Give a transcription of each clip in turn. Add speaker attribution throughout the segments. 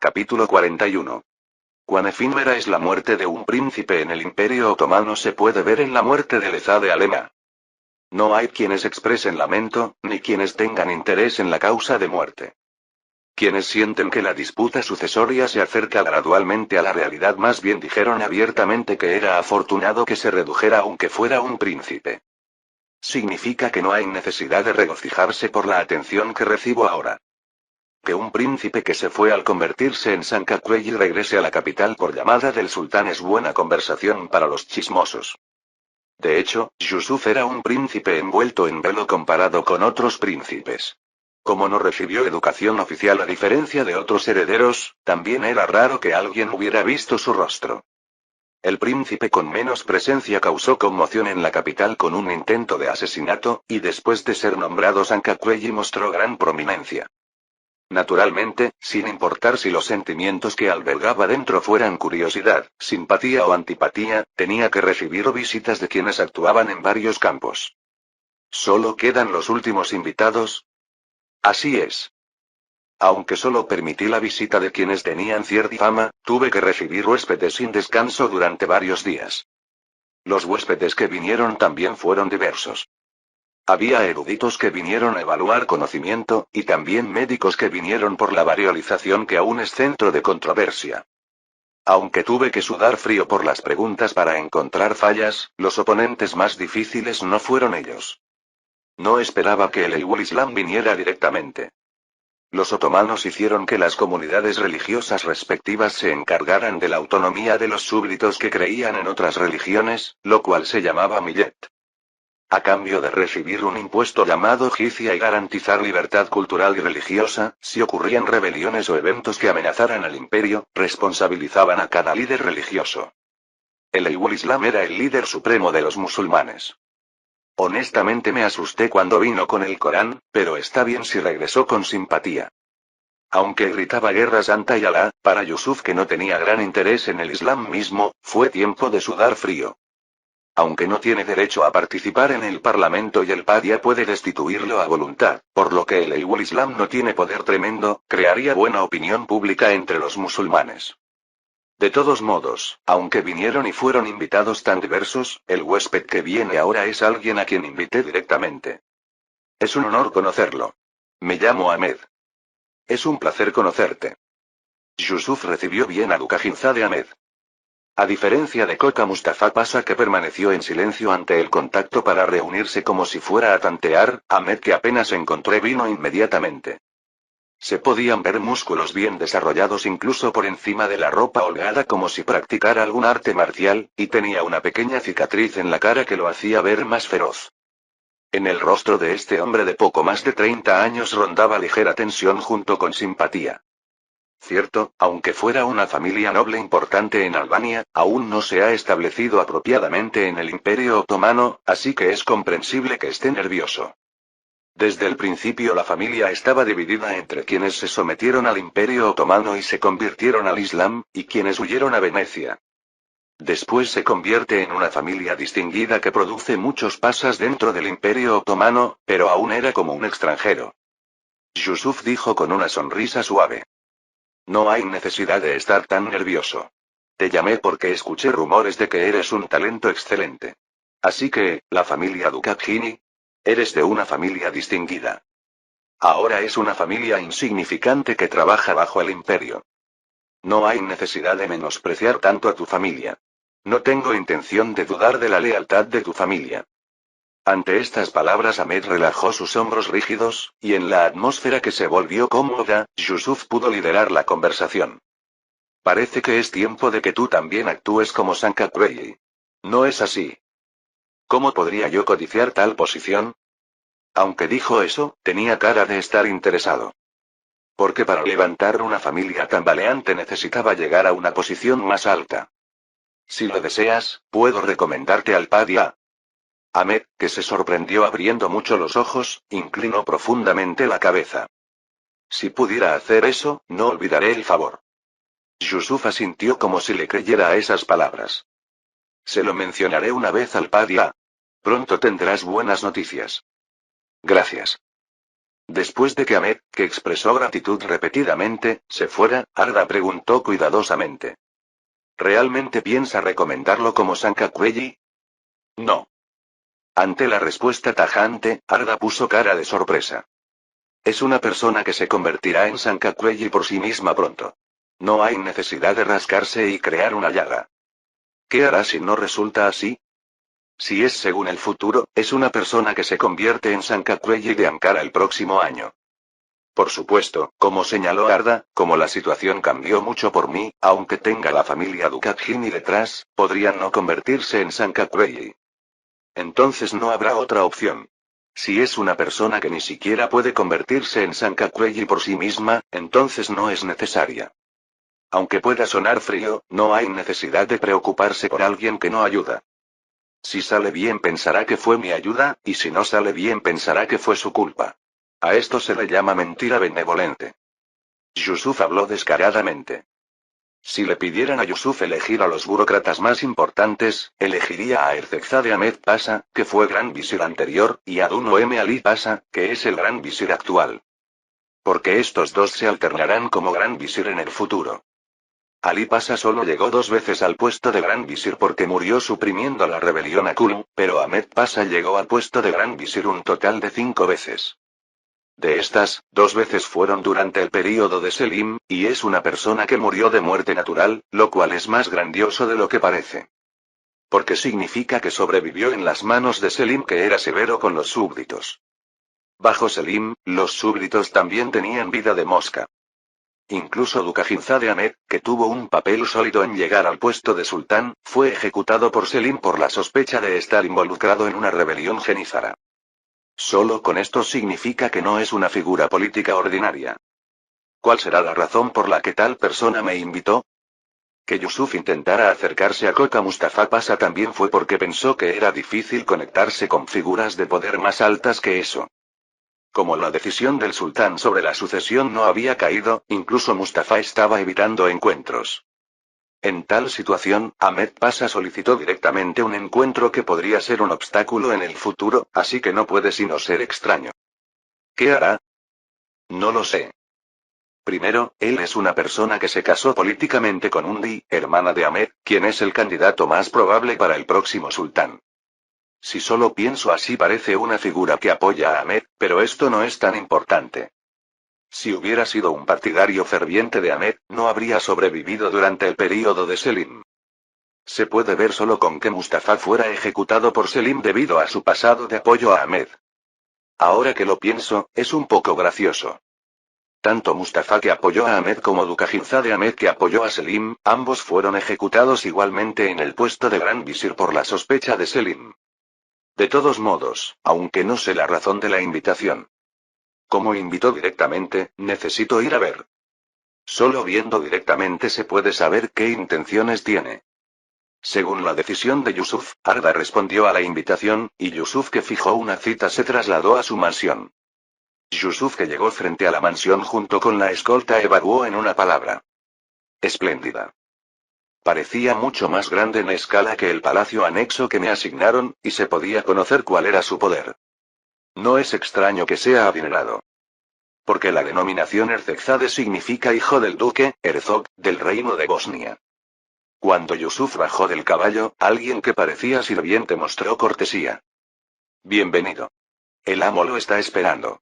Speaker 1: Capítulo 41. Cuán efímera es la muerte de un príncipe en el Imperio Otomano se puede ver en la muerte de Lezade Alema. No hay quienes expresen lamento, ni quienes tengan interés en la causa de muerte. Quienes sienten que la disputa sucesoria se acerca gradualmente a la realidad más bien dijeron abiertamente que era afortunado que se redujera aunque fuera un príncipe. Significa que no hay necesidad de regocijarse por la atención que recibo ahora. Que un príncipe que se fue al convertirse en Sancakweyi regrese a la capital por llamada del sultán es buena conversación para los chismosos. De hecho, Yusuf era un príncipe envuelto en velo comparado con otros príncipes. Como no recibió educación oficial a diferencia de otros herederos, también era raro que alguien hubiera visto su rostro. El príncipe con menos presencia causó conmoción en la capital con un intento de asesinato, y después de ser nombrado Sancakweyi mostró gran prominencia. Naturalmente, sin importar si los sentimientos que albergaba dentro fueran curiosidad, simpatía o antipatía, tenía que recibir visitas de quienes actuaban en varios campos. ¿Solo quedan los últimos invitados? Así es. Aunque solo permití la visita de quienes tenían cierta fama, tuve que recibir huéspedes sin descanso durante varios días. Los huéspedes que vinieron también fueron diversos. Había eruditos que vinieron a evaluar conocimiento, y también médicos que vinieron por la variolización que aún es centro de controversia. Aunque tuve que sudar frío por las preguntas para encontrar fallas, los oponentes más difíciles no fueron ellos. No esperaba que el Islam viniera directamente. Los otomanos hicieron que las comunidades religiosas respectivas se encargaran de la autonomía de los súbditos que creían en otras religiones, lo cual se llamaba millet. A cambio de recibir un impuesto llamado jizya y garantizar libertad cultural y religiosa, si ocurrían rebeliones o eventos que amenazaran al imperio, responsabilizaban a cada líder religioso. El Islam era el líder supremo de los musulmanes. Honestamente me asusté cuando vino con el Corán, pero está bien si regresó con simpatía. Aunque gritaba guerra santa y Alá, para Yusuf que no tenía gran interés en el Islam mismo, fue tiempo de sudar frío. Aunque no tiene derecho a participar en el parlamento y el padia puede destituirlo a voluntad, por lo que el Islam no tiene poder tremendo, crearía buena opinión pública entre los musulmanes. De todos modos, aunque vinieron y fueron invitados tan diversos, el huésped que viene ahora es alguien a quien invité directamente. Es un honor conocerlo. Me llamo Ahmed. Es un placer conocerte. Yusuf recibió bien a Dukajinzade Ahmed. A diferencia de Kota Mustafa Pasha que permaneció en silencio ante el contacto para reunirse como si fuera a tantear, Ahmed que apenas encontré vino inmediatamente. Se podían ver músculos bien desarrollados incluso por encima de la ropa holgada como si practicara algún arte marcial, y tenía una pequeña cicatriz en la cara que lo hacía ver más feroz. En el rostro de este hombre de poco más de 30 años rondaba ligera tensión junto con simpatía. Cierto, aunque fuera una familia noble importante en Albania, aún no se ha establecido apropiadamente en el Imperio Otomano, así que es comprensible que esté nervioso. Desde el principio la familia estaba dividida entre quienes se sometieron al Imperio Otomano y se convirtieron al Islam, y quienes huyeron a Venecia. Después se convierte en una familia distinguida que produce muchos pasas dentro del Imperio Otomano, pero aún era como un extranjero. Yusuf dijo con una sonrisa suave. No hay necesidad de estar tan nervioso. Te llamé porque escuché rumores de que eres un talento excelente. Así que, la familia Dukakjini, eres de una familia distinguida. Ahora es una familia insignificante que trabaja bajo el imperio. No hay necesidad de menospreciar tanto a tu familia. No tengo intención de dudar de la lealtad de tu familia. Ante estas palabras Ahmed relajó sus hombros rígidos, y en la atmósfera que se volvió cómoda, Yusuf pudo liderar la conversación. Parece que es tiempo de que tú también actúes como Sancakweyi. ¿No es así? ¿Cómo podría yo codiciar tal posición? Aunque dijo eso, tenía cara de estar interesado. Porque para levantar una familia tambaleante necesitaba llegar a una posición más alta. Si lo deseas, puedo recomendarte al padia. Ahmed, que se sorprendió abriendo mucho los ojos, inclinó profundamente la cabeza. Si pudiera hacer eso, no olvidaré el favor. Yusuf asintió como si le creyera a esas palabras. Se lo mencionaré una vez al padia. Pronto tendrás buenas noticias. Gracias. Después de que Ahmed, que expresó gratitud repetidamente, se fuera, Arda preguntó cuidadosamente. ¿Realmente piensa recomendarlo como Sankakueji? No. Ante la respuesta tajante, Arda puso cara de sorpresa. Es una persona que se convertirá en Sankakueji por sí misma pronto. No hay necesidad de rascarse y crear una llaga. ¿Qué hará si no resulta así? Si es según el futuro, es una persona que se convierte en Sankakueji de Ankara el próximo año. Por supuesto, como señaló Arda, como la situación cambió mucho por mí, aunque tenga la familia Dukagjini detrás, podrían no convertirse en Sankakueji. Entonces no habrá otra opción. Si es una persona que ni siquiera puede convertirse en Sankakueji por sí misma, entonces no es necesaria. Aunque pueda sonar frío, no hay necesidad de preocuparse por alguien que no ayuda. Si sale bien pensará que fue mi ayuda, y si no sale bien pensará que fue su culpa. A esto se le llama mentira benevolente. Yusuf habló descaradamente. Si le pidieran a Yusuf elegir a los burócratas más importantes, elegiría a Erzegzade Ahmed Pasha, que fue gran visir anterior, y a Dunu Ali Pasha, que es el gran visir actual. Porque estos dos se alternarán como gran visir en el futuro. Ali Pasha solo llegó 2 veces al puesto de gran visir porque murió suprimiendo la rebelión Akul, pero Ahmed Pasha llegó al puesto de gran visir un total de 5 veces. De estas, 2 veces fueron durante el período de Selim, y es una persona que murió de muerte natural, lo cual es más grandioso de lo que parece. Porque significa que sobrevivió en las manos de Selim, que era severo con los súbditos. Bajo Selim, los súbditos también tenían vida de mosca. Incluso Dukagjinzade Ahmed, que tuvo un papel sólido en llegar al puesto de sultán, fue ejecutado por Selim por la sospecha de estar involucrado en una rebelión genízara. Solo con esto significa que no es una figura política ordinaria. ¿Cuál será la razón por la que tal persona me invitó? Que Yusuf intentara acercarse a Kota Mustafa Pasha también fue porque pensó que era difícil conectarse con figuras de poder más altas que eso. Como la decisión del sultán sobre la sucesión no había caído, incluso Mustafa estaba evitando encuentros. En tal situación, Ahmed Pasha solicitó directamente un encuentro que podría ser un obstáculo en el futuro, así que no puede sino ser extraño. ¿Qué hará? No lo sé. Primero, él es una persona que se casó políticamente con Undi, hermana de Ahmed, quien es el candidato más probable para el próximo sultán. Si solo pienso así parece una figura que apoya a Ahmed, pero esto no es tan importante. Si hubiera sido un partidario ferviente de Ahmed, no habría sobrevivido durante el período de Selim. Se puede ver solo con que Mustafa fuera ejecutado por Selim debido a su pasado de apoyo a Ahmed. Ahora que lo pienso, es un poco gracioso. Tanto Mustafa que apoyó a Ahmed como Dukagjinzade Ahmed que apoyó a Selim, ambos fueron ejecutados igualmente en el puesto de gran visir por la sospecha de Selim. De todos modos, aunque no sé la razón de la invitación. Como invitó directamente, necesito ir a ver. Solo viendo directamente se puede saber qué intenciones tiene. Según la decisión de Yusuf, Arda respondió a la invitación, y Yusuf que fijó una cita se trasladó a su mansión. Yusuf que llegó frente a la mansión junto con la escolta evaluó en una palabra. Espléndida. Parecía mucho más grande en escala que el palacio anexo que me asignaron, y se podía conocer cuál era su poder. No es extraño que sea adinerado. Porque la denominación Erzegzade significa hijo del duque, Herzog, del reino de Bosnia. Cuando Yusuf bajó del caballo, alguien que parecía sirviente mostró cortesía. Bienvenido. El amo lo está esperando.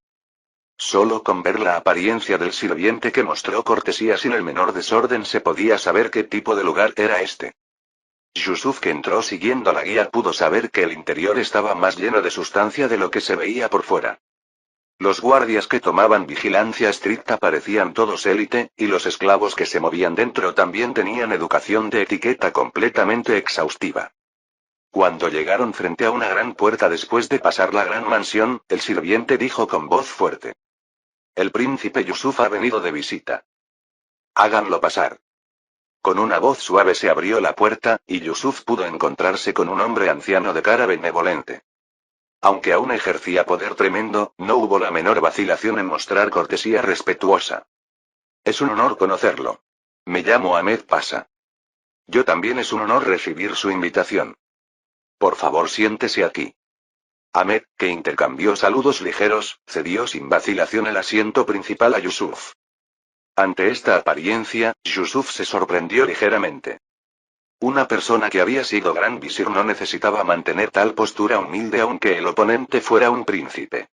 Speaker 1: Solo con ver la apariencia del sirviente que mostró cortesía sin el menor desorden se podía saber qué tipo de lugar era este. Yusuf que entró siguiendo la guía pudo saber que el interior estaba más lleno de sustancia de lo que se veía por fuera. Los guardias que tomaban vigilancia estricta parecían todos élite, y los esclavos que se movían dentro también tenían educación de etiqueta completamente exhaustiva. Cuando llegaron frente a una gran puerta después de pasar la gran mansión, el sirviente dijo con voz fuerte. El príncipe Yusuf ha venido de visita. Háganlo pasar. Con una voz suave se abrió la puerta, y Yusuf pudo encontrarse con un hombre anciano de cara benevolente. Aunque aún ejercía poder tremendo, no hubo la menor vacilación en mostrar cortesía respetuosa. Es un honor conocerlo. Me llamo Ahmed Pasha. Yo también es un honor recibir su invitación. Por favor siéntese aquí. Ahmed, que intercambió saludos ligeros, cedió sin vacilación el asiento principal a Yusuf. Ante esta apariencia, Yusuf se sorprendió ligeramente. Una persona que había sido gran visir no necesitaba mantener tal postura humilde aunque el oponente fuera un príncipe.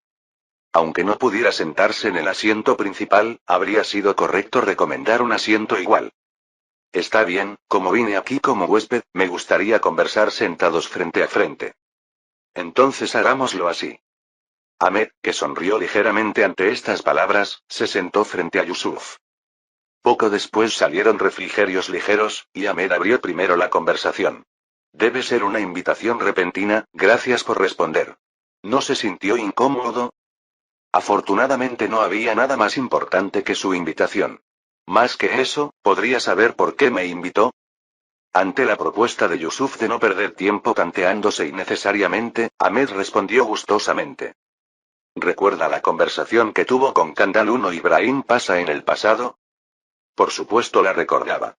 Speaker 1: Aunque no pudiera sentarse en el asiento principal, habría sido correcto recomendar un asiento igual. Está bien, como vine aquí como huésped, me gustaría conversar sentados frente a frente. Entonces hagámoslo así. Ahmed, que sonrió ligeramente ante estas palabras, se sentó frente a Yusuf. Poco después salieron refrigerios ligeros, y Ahmed abrió primero la conversación. Debe ser una invitación repentina, gracias por responder. ¿No se sintió incómodo? Afortunadamente no había nada más importante que su invitación. Más que eso, ¿podría saber por qué me invitó? Ante la propuesta de Yusuf de no perder tiempo tanteándose innecesariamente, Ahmed respondió gustosamente. ¿Recuerda la conversación que tuvo con Kandal I Ibrahim Pasha en el pasado? Por supuesto la recordaba.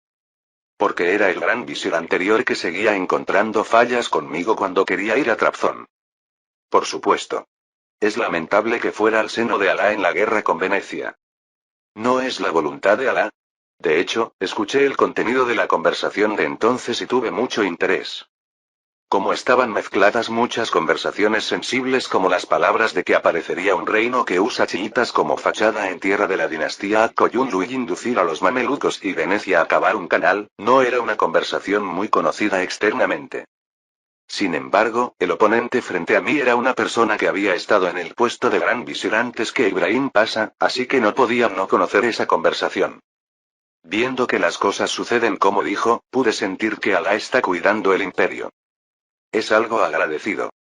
Speaker 1: Porque era el gran visir anterior que seguía encontrando fallas conmigo cuando quería ir a Trabzon. Por supuesto. Es lamentable que fuera al seno de Alá en la guerra con Venecia. ¿No es la voluntad de Alá? De hecho, escuché el contenido de la conversación de entonces y tuve mucho interés. Como estaban mezcladas muchas conversaciones sensibles como las palabras de que aparecería un reino que usa chiitas como fachada en tierra de la dinastía Akkoyunlu y inducir a los mamelucos y Venecia a cavar un canal, no era una conversación muy conocida externamente. Sin embargo, el oponente frente a mí era una persona que había estado en el puesto de gran visir antes que Ibrahim Pasha, así que no podía no conocer esa conversación. Viendo que las cosas suceden como dijo, pude sentir que Alá está cuidando el imperio. Es algo agradecido.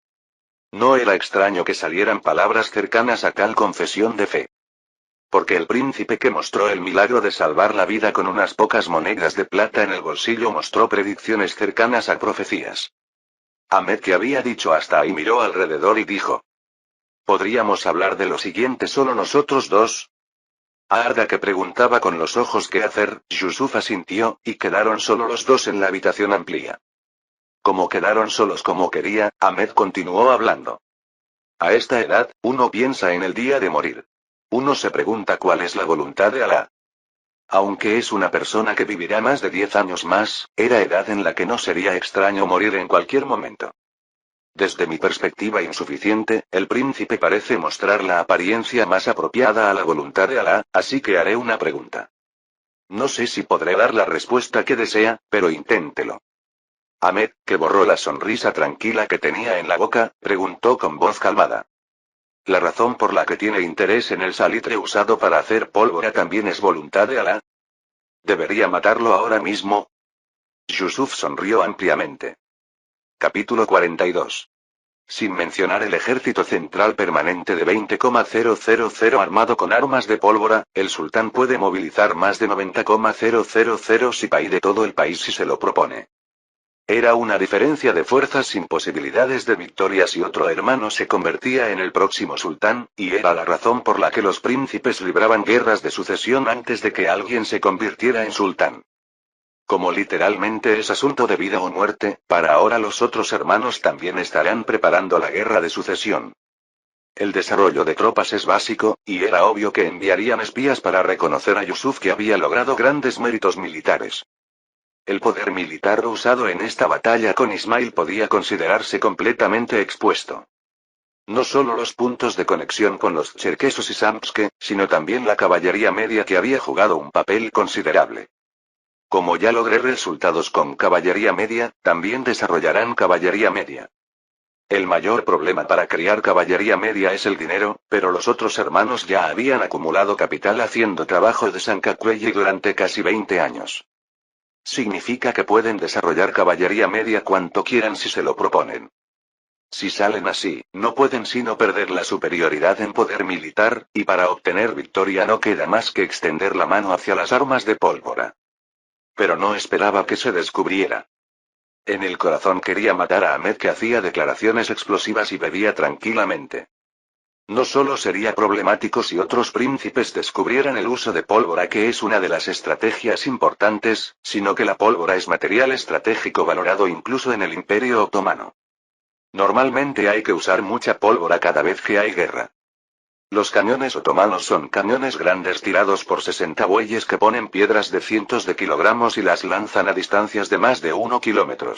Speaker 1: No era extraño que salieran palabras cercanas a tal confesión de fe. Porque el príncipe que mostró el milagro de salvar la vida con unas pocas monedas de plata en el bolsillo mostró predicciones cercanas a profecías. Ahmed, que había dicho hasta ahí, miró alrededor y dijo. ¿Podríamos hablar de lo siguiente solo nosotros dos? A Arda, que preguntaba con los ojos qué hacer, Yusuf asintió, y quedaron solo los dos en la habitación amplia. Como quedaron solos como quería, Ahmed continuó hablando. A esta edad, uno piensa en el día de morir. Uno se pregunta cuál es la voluntad de Alá. Aunque es una persona que vivirá más de 10 años más, era edad en la que no sería extraño morir en cualquier momento. Desde mi perspectiva insuficiente, el príncipe parece mostrar la apariencia más apropiada a la voluntad de Alá, así que haré una pregunta. No sé si podré dar la respuesta que desea, pero inténtelo. Ahmed, que borró la sonrisa tranquila que tenía en la boca, preguntó con voz calmada. ¿La razón por la que tiene interés en el salitre usado para hacer pólvora también es voluntad de Alá? ¿Debería matarlo ahora mismo? Yusuf sonrió ampliamente. Capítulo 42. Sin mencionar el ejército central permanente de 20,000 armado con armas de pólvora, el sultán puede movilizar más de 90,000 sipaí de todo el país si se lo propone. Era una diferencia de fuerzas sin posibilidades de victoria si otro hermano se convertía en el próximo sultán, y era la razón por la que los príncipes libraban guerras de sucesión antes de que alguien se convirtiera en sultán. Como literalmente es asunto de vida o muerte, para ahora los otros hermanos también estarán preparando la guerra de sucesión. El desarrollo de tropas es básico, y era obvio que enviarían espías para reconocer a Yusuf que había logrado grandes méritos militares. El poder militar usado en esta batalla con Ismail podía considerarse completamente expuesto. No solo los puntos de conexión con los cherkesos y Samtske, sino también la caballería media que había jugado un papel considerable. Como ya logré resultados con caballería media, también desarrollarán caballería media. El mayor problema para criar caballería media es el dinero, pero los otros hermanos ya habían acumulado capital haciendo trabajo de Sancacuelli durante casi 20 años. Significa que pueden desarrollar caballería media cuanto quieran si se lo proponen. Si salen así, no pueden sino perder la superioridad en poder militar, y para obtener victoria no queda más que extender la mano hacia las armas de pólvora. Pero no esperaba que se descubriera. En el corazón quería matar a Ahmed, que hacía declaraciones explosivas y bebía tranquilamente. No solo sería problemático si otros príncipes descubrieran el uso de pólvora, que es una de las estrategias importantes, sino que la pólvora es material estratégico valorado incluso en el Imperio Otomano. Normalmente hay que usar mucha pólvora cada vez que hay guerra. Los cañones otomanos son cañones grandes tirados por 60 bueyes que ponen piedras de cientos de kilogramos y las lanzan a distancias de más de 1 kilómetro.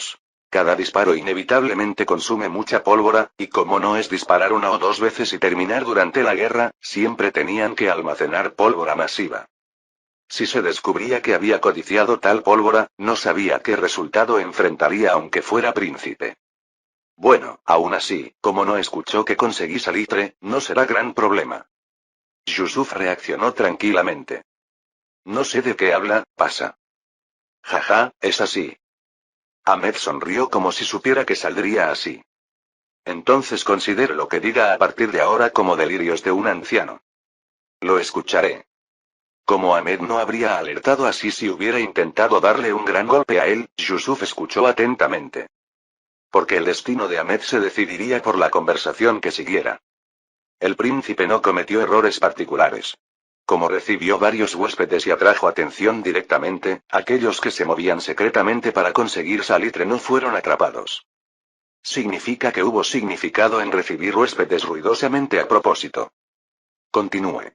Speaker 1: Cada disparo inevitablemente consume mucha pólvora, y como no es disparar una o dos veces y terminar durante la guerra, siempre tenían que almacenar pólvora masiva. Si se descubría que había codiciado tal pólvora, no sabía qué resultado enfrentaría aunque fuera príncipe. Bueno, aún así, como no escuchó que conseguí salitre, no será gran problema. Yusuf reaccionó tranquilamente. No sé de qué habla, pasa. Jaja, es así. Ahmed sonrió como si supiera que saldría así. Entonces considere lo que diga a partir de ahora como delirios de un anciano. Lo escucharé. Como Ahmed no habría alertado así si hubiera intentado darle un gran golpe a él, Yusuf escuchó atentamente. Porque el destino de Ahmed se decidiría por la conversación que siguiera. El príncipe no cometió errores particulares. Como recibió varios huéspedes y atrajo atención directamente, aquellos que se movían secretamente para conseguir salitre no fueron atrapados. Significa que hubo significado en recibir huéspedes ruidosamente a propósito. Continúe.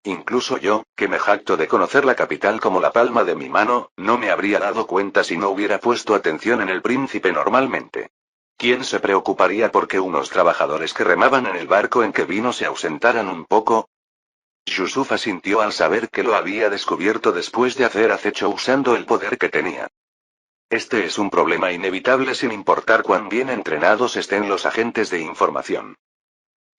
Speaker 1: Incluso yo, que me jacto de conocer la capital como la palma de mi mano, no me habría dado cuenta si no hubiera puesto atención en el príncipe normalmente. ¿Quién se preocuparía porque unos trabajadores que remaban en el barco en que vino se ausentaran un poco? Yusuf asintió al saber que lo había descubierto después de hacer acecho usando el poder que tenía. Este es un problema inevitable sin importar cuán bien entrenados estén los agentes de información.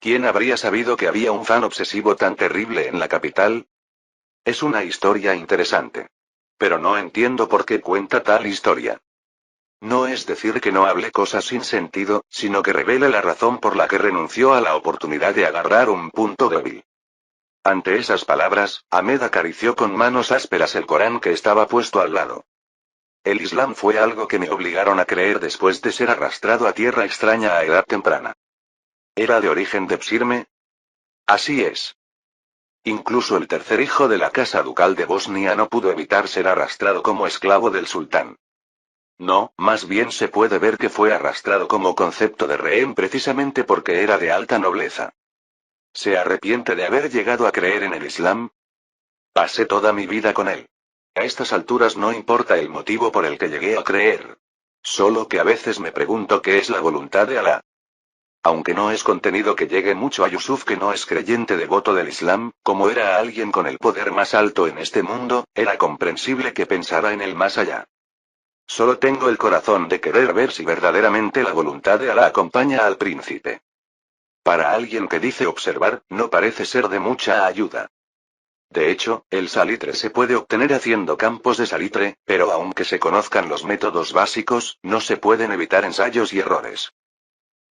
Speaker 1: ¿Quién habría sabido que había un fan obsesivo tan terrible en la capital? Es una historia interesante. Pero no entiendo por qué cuenta tal historia. No es decir que no hable cosas sin sentido, sino que revele la razón por la que renunció a la oportunidad de agarrar un punto débil. Ante esas palabras, Ahmed acarició con manos ásperas el Corán que estaba puesto al lado. El Islam fue algo que me obligaron a creer después de ser arrastrado a tierra extraña a edad temprana. ¿Era de origen de Psirme? Así es. Incluso el tercer hijo de la casa ducal de Bosnia no pudo evitar ser arrastrado como esclavo del sultán. No, más bien se puede ver que fue arrastrado como concepto de rehén precisamente porque era de alta nobleza. ¿Se arrepiente de haber llegado a creer en el Islam? Pasé toda mi vida con él. A estas alturas no importa el motivo por el que llegué a creer. Solo que a veces me pregunto qué es la voluntad de Alá. Aunque no es contenido que llegue mucho a Yusuf que no es creyente devoto del Islam, como era alguien con el poder más alto en este mundo, era comprensible que pensara en el más allá. Solo tengo el corazón de querer ver si verdaderamente la voluntad de Alá acompaña al príncipe. Para alguien que dice observar, no parece ser de mucha ayuda. De hecho, el salitre se puede obtener haciendo campos de salitre, pero aunque se conozcan los métodos básicos, no se pueden evitar ensayos y errores.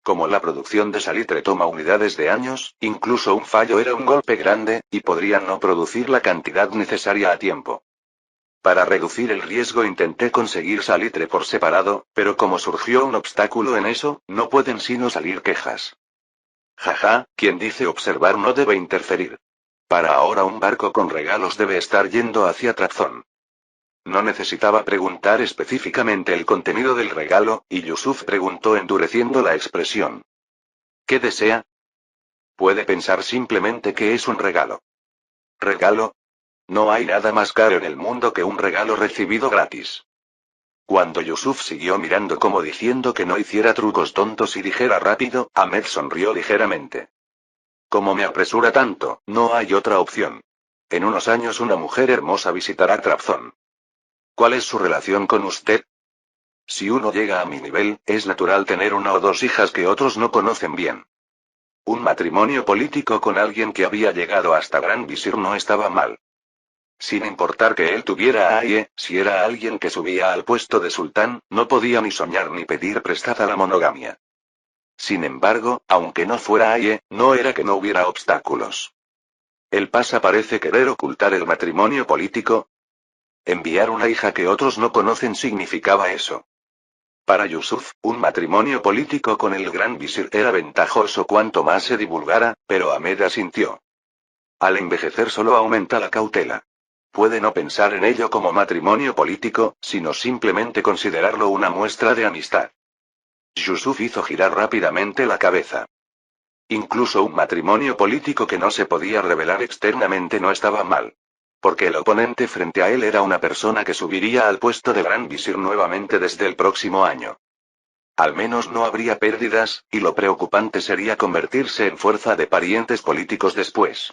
Speaker 1: Como la producción de salitre toma unidades de años, incluso un fallo era un golpe grande, y podrían no producir la cantidad necesaria a tiempo. Para reducir el riesgo intenté conseguir salitre por separado, pero como surgió un obstáculo en eso, no pueden sino salir quejas. Jaja, quien dice observar no debe interferir. Para ahora un barco con regalos debe estar yendo hacia Trabzon. No necesitaba preguntar específicamente el contenido del regalo, y Yusuf preguntó endureciendo la expresión. ¿Qué desea? Puede pensar simplemente que es un regalo. ¿Regalo? No hay nada más caro en el mundo que un regalo recibido gratis. Cuando Yusuf siguió mirando como diciendo que no hiciera trucos tontos y dijera rápido, Ahmed sonrió ligeramente. Como me apresura tanto, no hay otra opción. En unos años una mujer hermosa visitará Trabzon. ¿Cuál es su relación con usted? Si uno llega a mi nivel, es natural tener una o dos hijas que otros no conocen bien. Un matrimonio político con alguien que había llegado hasta Gran Visir no estaba mal. Sin importar que él tuviera a Aye, si era alguien que subía al puesto de sultán, no podía ni soñar ni pedir prestada la monogamia. Sin embargo, aunque no fuera Aye, no era que no hubiera obstáculos. El Pasa parece querer ocultar el matrimonio político. Enviar una hija que otros no conocen significaba eso. Para Yusuf, un matrimonio político con el gran visir era ventajoso cuanto más se divulgara, pero Ahmed asintió. Al envejecer solo aumenta la cautela. Puede no pensar en ello como matrimonio político, sino simplemente considerarlo una muestra de amistad. Yusuf hizo girar rápidamente la cabeza. Incluso un matrimonio político que no se podía revelar externamente no estaba mal. Porque el oponente frente a él era una persona que subiría al puesto de gran visir nuevamente desde el próximo año. Al menos no habría pérdidas, y lo preocupante sería convertirse en fuerza de parientes políticos después.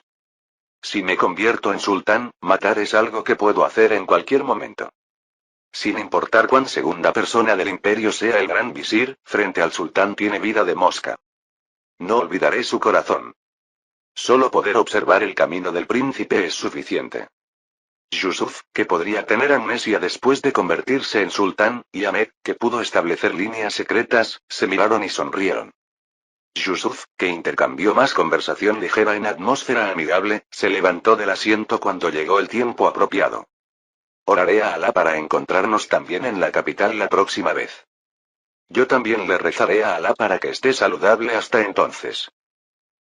Speaker 1: Si me convierto en sultán, matar es algo que puedo hacer en cualquier momento. Sin importar cuán segunda persona del imperio sea el gran visir, frente al sultán tiene vida de mosca. No olvidaré su corazón. Solo poder observar el camino del príncipe es suficiente. Yusuf, que podría tener amnesia después de convertirse en sultán, y Ahmed, que pudo establecer líneas secretas, se miraron y sonrieron. Yusuf, que intercambió más conversación ligera en atmósfera amigable, se levantó del asiento cuando llegó el tiempo apropiado. Oraré a Alá para encontrarnos también en la capital la próxima vez. Yo también le rezaré a Alá para que esté saludable hasta entonces.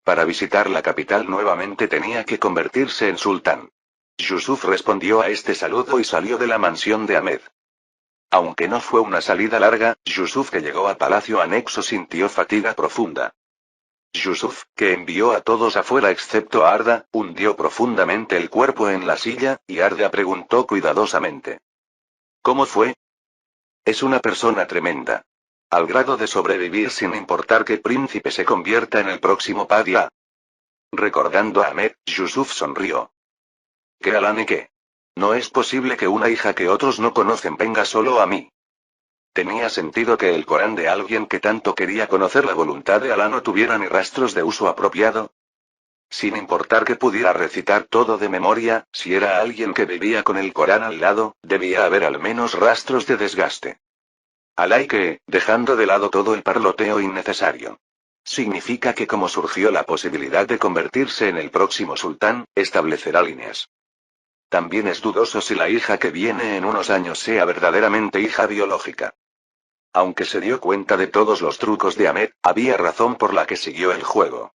Speaker 1: Para visitar la capital nuevamente tenía que convertirse en sultán. Yusuf respondió a este saludo y salió de la mansión de Ahmed. Aunque no fue una salida larga, Yusuf que llegó al palacio anexo sintió fatiga profunda. Yusuf, que envió a todos afuera excepto a Arda, hundió profundamente el cuerpo en la silla, y Arda preguntó cuidadosamente. ¿Cómo fue? Es una persona tremenda. Al grado de sobrevivir sin importar que príncipe se convierta en el próximo Padia. Recordando a Ahmed, Yusuf sonrió. ¿Qué Alá ni qué? No es posible que una hija que otros no conocen venga solo a mí. ¿Tenía sentido que el Corán de alguien que tanto quería conocer la voluntad de Alá no tuviera ni rastros de uso apropiado? Sin importar que pudiera recitar todo de memoria, si era alguien que vivía con el Corán al lado, debía haber al menos rastros de desgaste. Alá y que, dejando de lado todo el parloteo innecesario. Significa que como surgió la posibilidad de convertirse en el próximo sultán, establecerá líneas. También es dudoso si la hija que viene en unos años sea verdaderamente hija biológica. Aunque se dio cuenta de todos los trucos de Ahmed, había razón por la que siguió el juego.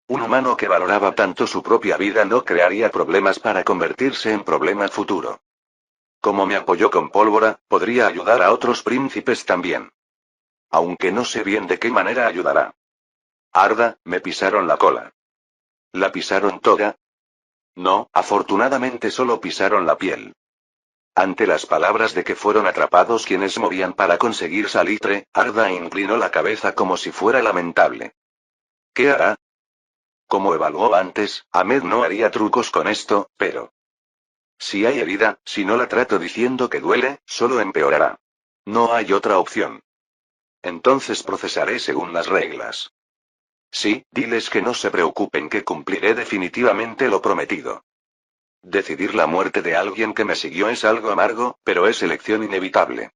Speaker 1: Un humano que valoraba tanto su propia vida no crearía problemas para convertirse en problema futuro. Como me apoyó con pólvora, podría ayudar a otros príncipes también. Aunque no sé bien de qué manera ayudará. Arda, me pisaron la cola. ¿La pisaron toda? No, afortunadamente solo pisaron la piel. Ante las palabras de que fueron atrapados quienes movían para conseguir salitre, Arda inclinó la cabeza como si fuera lamentable. ¿Qué hará? Como evaluó antes, Ahmed no haría trucos con esto, pero... Si hay herida, si no la trato diciendo que duele, solo empeorará. No hay otra opción. Entonces procesaré según las reglas. Sí, diles que no se preocupen que cumpliré definitivamente lo prometido. Decidir la muerte de alguien que me siguió es algo amargo, pero es elección inevitable.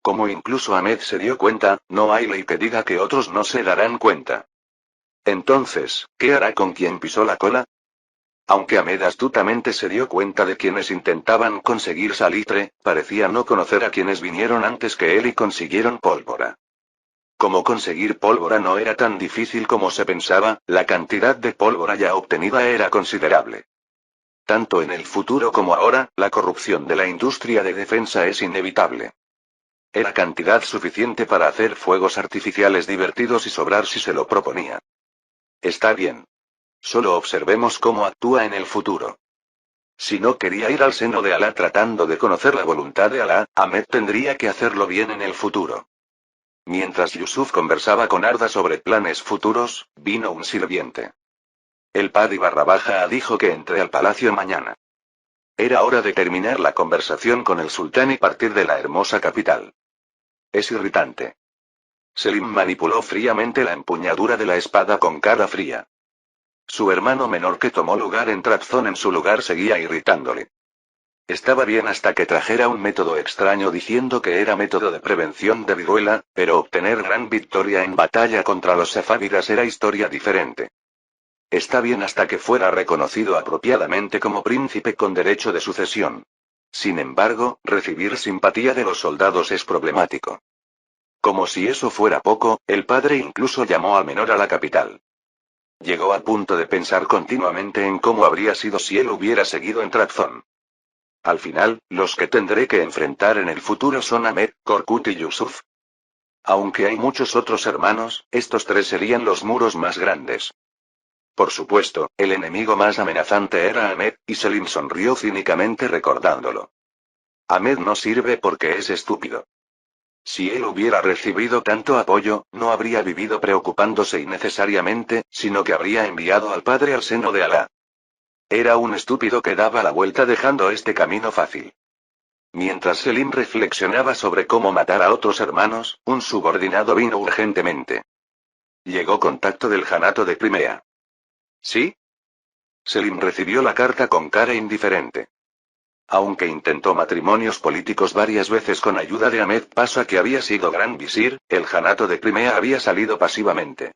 Speaker 1: Como incluso Ahmed se dio cuenta, no hay ley que diga que otros no se darán cuenta. Entonces, ¿qué hará con quien pisó la cola? Aunque Ahmed astutamente se dio cuenta de quienes intentaban conseguir salitre, parecía no conocer a quienes vinieron antes que él y consiguieron pólvora. Como conseguir pólvora no era tan difícil como se pensaba, la cantidad de pólvora ya obtenida era considerable. Tanto en el futuro como ahora, la corrupción de la industria de defensa es inevitable. Era cantidad suficiente para hacer fuegos artificiales divertidos y sobrar si se lo proponía. Está bien. Solo observemos cómo actúa en el futuro. Si no quería ir al seno de Alá tratando de conocer la voluntad de Alá, Ahmed tendría que hacerlo bien en el futuro. Mientras Yusuf conversaba con Arda sobre planes futuros, vino un sirviente. El Padi _ dijo que entré al palacio mañana. Era hora de terminar la conversación con el sultán y partir de la hermosa capital. Es irritante. Selim manipuló fríamente la empuñadura de la espada con cara fría. Su hermano menor que tomó lugar en Trabzon en su lugar seguía irritándole. Estaba bien hasta que trajera un método extraño diciendo que era método de prevención de viruela, pero obtener gran victoria en batalla contra los safávidas era historia diferente. Está bien hasta que fuera reconocido apropiadamente como príncipe con derecho de sucesión. Sin embargo, recibir simpatía de los soldados es problemático. Como si eso fuera poco, el padre incluso llamó al menor a la capital. Llegó a punto de pensar continuamente en cómo habría sido si él hubiera seguido en Trabzon. Al final, los que tendré que enfrentar en el futuro son Ahmed, Korkut y Yusuf. Aunque hay muchos otros hermanos, estos tres serían los muros más grandes. Por supuesto, el enemigo más amenazante era Ahmed, y Selim sonrió cínicamente recordándolo. Ahmed no sirve porque es estúpido. Si él hubiera recibido tanto apoyo, no habría vivido preocupándose innecesariamente, sino que habría enviado al padre al seno de Alá. Era un estúpido que daba la vuelta dejando este camino fácil. Mientras Selim reflexionaba sobre cómo matar a otros hermanos, un subordinado vino urgentemente. Llegó contacto del Janato de Crimea. ¿Sí? Selim recibió la carta con cara indiferente. Aunque intentó matrimonios políticos varias veces con ayuda de Ahmed Pasha, que había sido gran visir, el Janato de Crimea había salido pasivamente.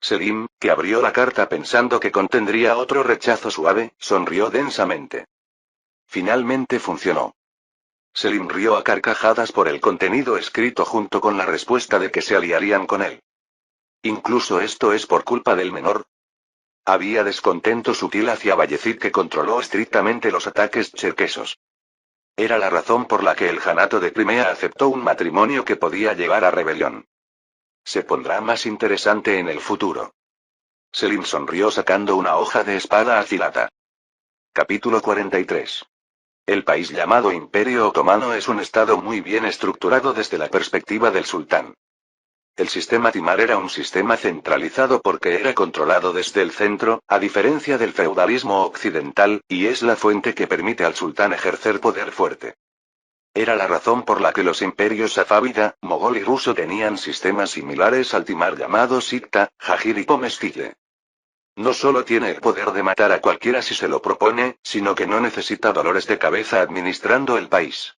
Speaker 1: Selim, que abrió la carta pensando que contendría otro rechazo suave, sonrió densamente. Finalmente funcionó. Selim rió a carcajadas por el contenido escrito junto con la respuesta de que se aliarían con él. ¿Incluso esto es por culpa del menor? Había descontento sutil hacia Bayezid, que controló estrictamente los ataques cherquesos. Era la razón por la que el Janato de Crimea aceptó un matrimonio que podía llevar a rebelión. Se pondrá más interesante en el futuro. Selim sonrió sacando una hoja de espada afilada. Capítulo 43. El país llamado Imperio Otomano es un estado muy bien estructurado desde la perspectiva del sultán. El sistema Timar era un sistema centralizado porque era controlado desde el centro, a diferencia del feudalismo occidental, y es la fuente que permite al sultán ejercer poder fuerte. Era la razón por la que los imperios safávida, mogol y ruso tenían sistemas similares al Timar llamados Sikta, Jagir y Pomestille. No solo tiene el poder de matar a cualquiera si se lo propone, sino que no necesita dolores de cabeza administrando el país.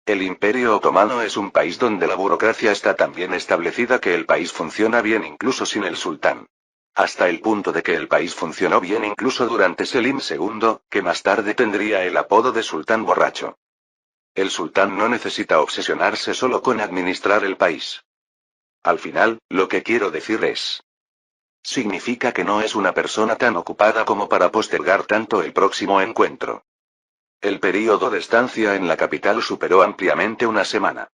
Speaker 1: El Imperio Otomano es un país donde la burocracia está tan bien establecida que el país funciona bien incluso sin el sultán. Hasta el punto de que el país funcionó bien incluso durante Selim II, que más tarde tendría el apodo de sultán borracho. El sultán no necesita obsesionarse solo con administrar el país. Al final, lo que quiero decir es: significa que no es una persona tan ocupada como para postergar tanto el próximo encuentro. El período de estancia en la capital superó ampliamente una semana.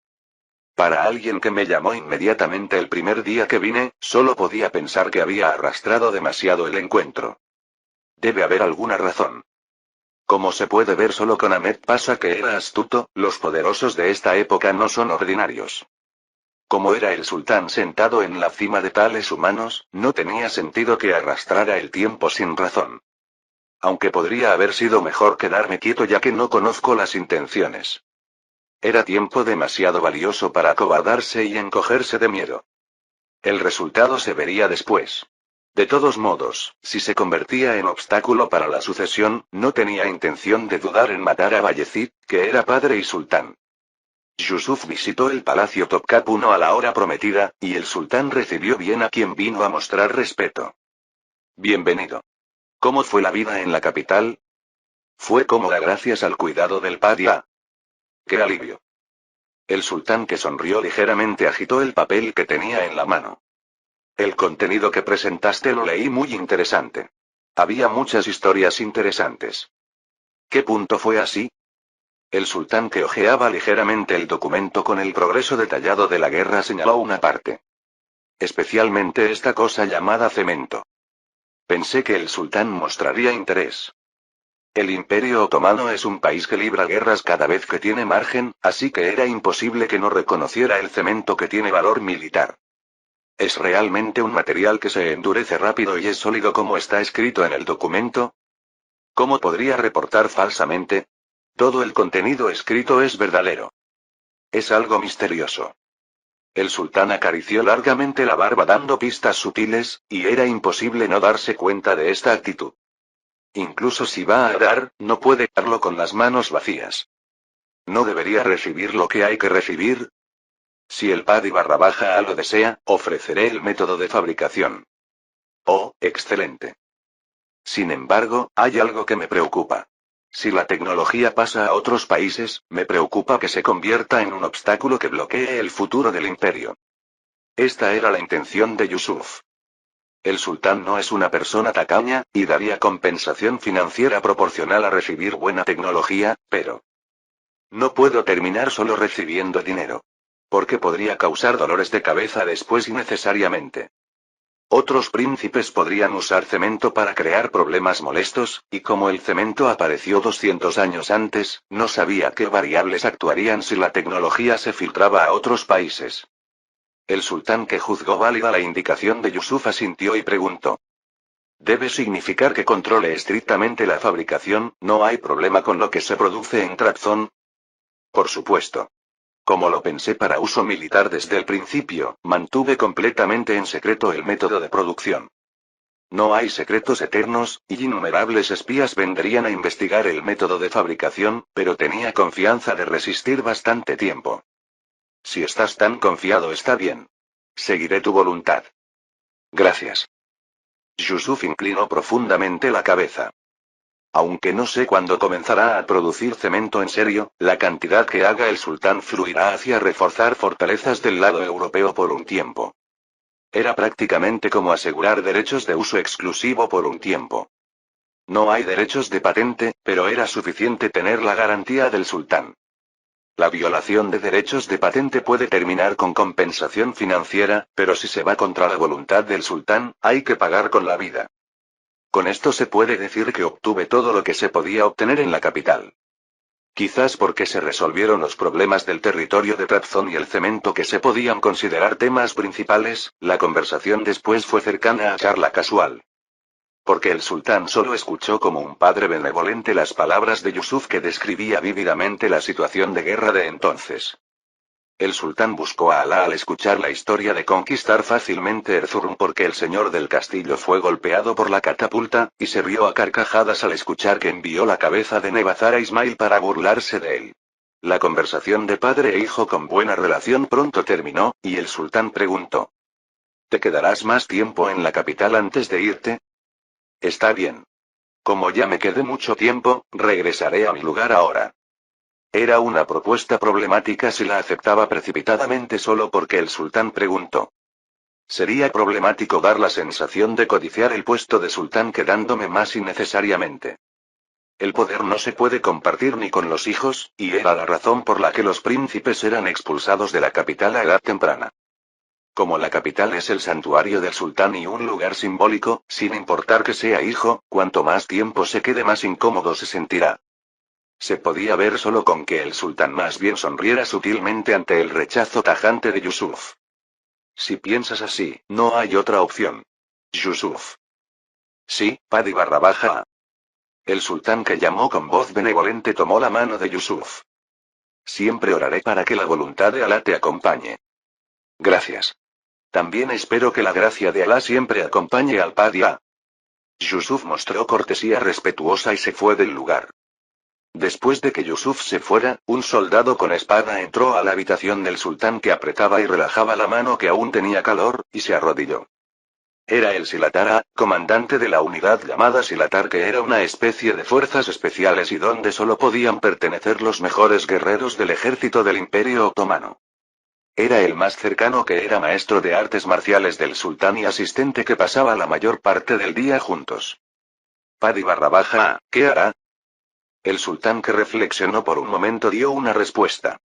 Speaker 1: Para alguien que me llamó inmediatamente el primer día que vine, solo podía pensar que había arrastrado demasiado el encuentro. Debe haber alguna razón. Como se puede ver solo con Ahmed Pasha, que era astuto, los poderosos de esta época no son ordinarios. Como era el sultán sentado en la cima de tales humanos, no tenía sentido que arrastrara el tiempo sin razón. Aunque podría haber sido mejor quedarme quieto ya que no conozco las intenciones. Era tiempo demasiado valioso para acobardarse y encogerse de miedo. El resultado se vería después. De todos modos, si se convertía en obstáculo para la sucesión, no tenía intención de dudar en matar a Bayezid, que era padre y sultán. Yusuf visitó el palacio Topkap I a la hora prometida, y el sultán recibió bien a quien vino a mostrar respeto. Bienvenido. ¿Cómo fue la vida en la capital? Fue cómoda gracias al cuidado del padia. ¡Qué alivio! El sultán, que sonrió ligeramente, agitó el papel que tenía en la mano. El contenido que presentaste lo leí muy interesante. Había muchas historias interesantes. ¿Qué punto fue así? El sultán, que hojeaba ligeramente el documento con el progreso detallado de la guerra, señaló una parte. Especialmente esta cosa llamada cemento. Pensé que el sultán mostraría interés. El Imperio Otomano es un país que libra guerras cada vez que tiene margen, así que era imposible que no reconociera el cemento, que tiene valor militar. ¿Es realmente un material que se endurece rápido y es sólido como está escrito en el documento? ¿Cómo podría reportar falsamente? Todo el contenido escrito es verdadero. Es algo misterioso. El sultán acarició largamente la barba dando pistas sutiles, y era imposible no darse cuenta de esta actitud. Incluso si va a dar, no puede darlo con las manos vacías. ¿No debería recibir lo que hay que recibir? Si el padi barra baja lo desea, ofreceré el método de fabricación. Oh, excelente. Sin embargo, hay algo que me preocupa. Si la tecnología pasa a otros países, me preocupa que se convierta en un obstáculo que bloquee el futuro del imperio. Esta era la intención de Yusuf. El sultán no es una persona tacaña, y daría compensación financiera proporcional a recibir buena tecnología, pero no puedo terminar solo recibiendo dinero. Porque podría causar dolores de cabeza después innecesariamente. Otros príncipes podrían usar cemento para crear problemas molestos, y como el cemento apareció 200 años antes, no sabía qué variables actuarían si la tecnología se filtraba a otros países. El sultán, que juzgó válida la indicación de Yusuf, asintió y preguntó. Debe significar que controle estrictamente la fabricación, ¿no hay problema con lo que se produce en Trabzon? Por supuesto. Como lo pensé para uso militar desde el principio, mantuve completamente en secreto el método de producción. No hay secretos eternos, y innumerables espías vendrían a investigar el método de fabricación, pero tenía confianza de resistir bastante tiempo. Si estás tan confiado, está bien. Seguiré tu voluntad. Gracias. Yusuf inclinó profundamente la cabeza. Aunque no sé cuándo comenzará a producir cemento en serio, la cantidad que haga el sultán fluirá hacia reforzar fortalezas del lado europeo por un tiempo. Era prácticamente como asegurar derechos de uso exclusivo por un tiempo. No hay derechos de patente, pero era suficiente tener la garantía del sultán. La violación de derechos de patente puede terminar con compensación financiera, pero si se va contra la voluntad del sultán, hay que pagar con la vida. Con esto se puede decir que obtuve todo lo que se podía obtener en la capital. Quizás porque se resolvieron los problemas del territorio de Trabzon y el cemento, que se podían considerar temas principales, la conversación después fue cercana a charla casual. Porque el sultán solo escuchó como un padre benevolente las palabras de Yusuf, que describía vívidamente la situación de guerra de entonces. El sultán buscó a Alá al escuchar la historia de conquistar fácilmente Erzurum porque el señor del castillo fue golpeado por la catapulta, y se rió a carcajadas al escuchar que envió la cabeza de Nebazar a Ismail para burlarse de él. La conversación de padre e hijo con buena relación pronto terminó, y el sultán preguntó. ¿Te quedarás más tiempo en la capital antes de irte? Está bien. Como ya me quedé mucho tiempo, regresaré a mi lugar ahora. Era una propuesta problemática si la aceptaba precipitadamente solo porque el sultán preguntó. Sería problemático dar la sensación de codiciar el puesto de sultán quedándome más innecesariamente. El poder no se puede compartir ni con los hijos, y era la razón por la que los príncipes eran expulsados de la capital a edad temprana. Como la capital es el santuario del sultán y un lugar simbólico, sin importar que sea hijo, cuanto más tiempo se quede más incómodo se sentirá. Se podía ver solo con que el sultán más bien sonriera sutilmente ante el rechazo tajante de Yusuf. Si piensas así, no hay otra opción. Yusuf. Sí, Padi_. El sultán, que llamó con voz benevolente, tomó la mano de Yusuf. Siempre oraré para que la voluntad de Alá te acompañe. Gracias. También espero que la gracia de Alá siempre acompañe al Padia. Yusuf mostró cortesía respetuosa y se fue del lugar. Después de que Yusuf se fuera, un soldado con espada entró a la habitación del sultán, que apretaba y relajaba la mano que aún tenía calor, y se arrodilló. Era el Silatara, comandante de la unidad llamada Silatar, que era una especie de fuerzas especiales y donde solo podían pertenecer los mejores guerreros del ejército del Imperio Otomano. Era el más cercano, que era maestro de artes marciales del sultán y asistente, que pasaba la mayor parte del día juntos. Padi_, ¿qué hará? El sultán, que reflexionó por un momento, dio una respuesta.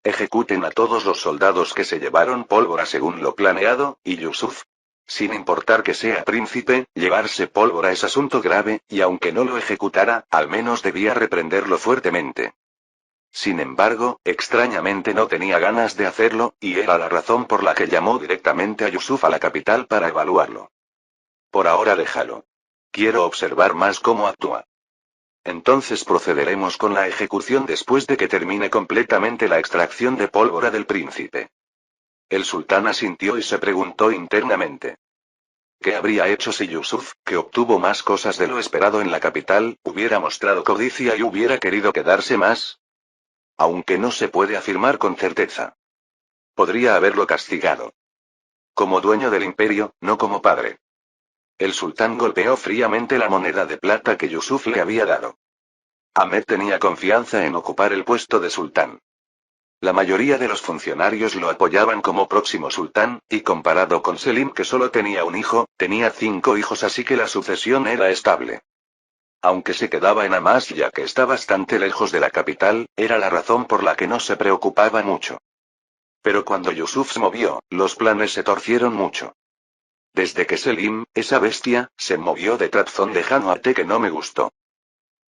Speaker 1: Ejecuten a todos los soldados que se llevaron pólvora según lo planeado, y Yusuf. Sin importar que sea príncipe, llevarse pólvora es asunto grave, y aunque no lo ejecutara, al menos debía reprenderlo fuertemente. Sin embargo, extrañamente no tenía ganas de hacerlo, y era la razón por la que llamó directamente a Yusuf a la capital para evaluarlo. Por ahora déjalo. Quiero observar más cómo actúa. Entonces procederemos con la ejecución después de que termine completamente la extracción de pólvora del príncipe. El sultán asintió y se preguntó internamente. ¿Qué habría hecho si Yusuf, que obtuvo más cosas de lo esperado en la capital, hubiera mostrado codicia y hubiera querido quedarse más? Aunque no se puede afirmar con certeza. Podría haberlo castigado. Como dueño del imperio, no como padre. El sultán golpeó fríamente la moneda de plata que Yusuf le había dado. Ahmed tenía confianza en ocupar el puesto de sultán. La mayoría de los funcionarios lo apoyaban como próximo sultán, y comparado con Selim, que solo tenía un hijo, tenía 5 hijos, así que la sucesión era estable. Aunque se quedaba en Amasya, que está bastante lejos de la capital, era la razón por la que no se preocupaba mucho. Pero cuando Yusuf se movió, los planes se torcieron mucho. Desde que Selim, esa bestia, se movió de Trabzon de Januarte que no me gustó.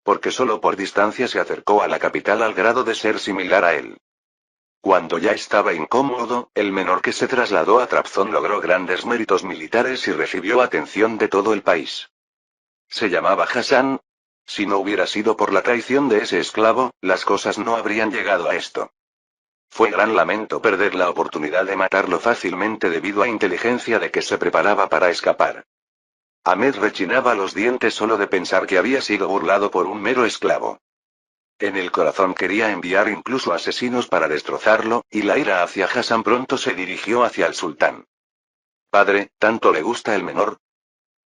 Speaker 1: Porque solo por distancia se acercó a la capital al grado de ser similar a él. Cuando ya estaba incómodo, el menor que se trasladó a Trabzon logró grandes méritos militares y recibió atención de todo el país. Se llamaba Hassan. Si no hubiera sido por la traición de ese esclavo, las cosas no habrían llegado a esto. Fue gran lamento perder la oportunidad de matarlo fácilmente debido a inteligencia de que se preparaba para escapar. Ahmed rechinaba los dientes solo de pensar que había sido burlado por un mero esclavo. En el corazón quería enviar incluso asesinos para destrozarlo, y la ira hacia Hassan pronto se dirigió hacia el sultán. Padre, ¿tanto le gusta el menor?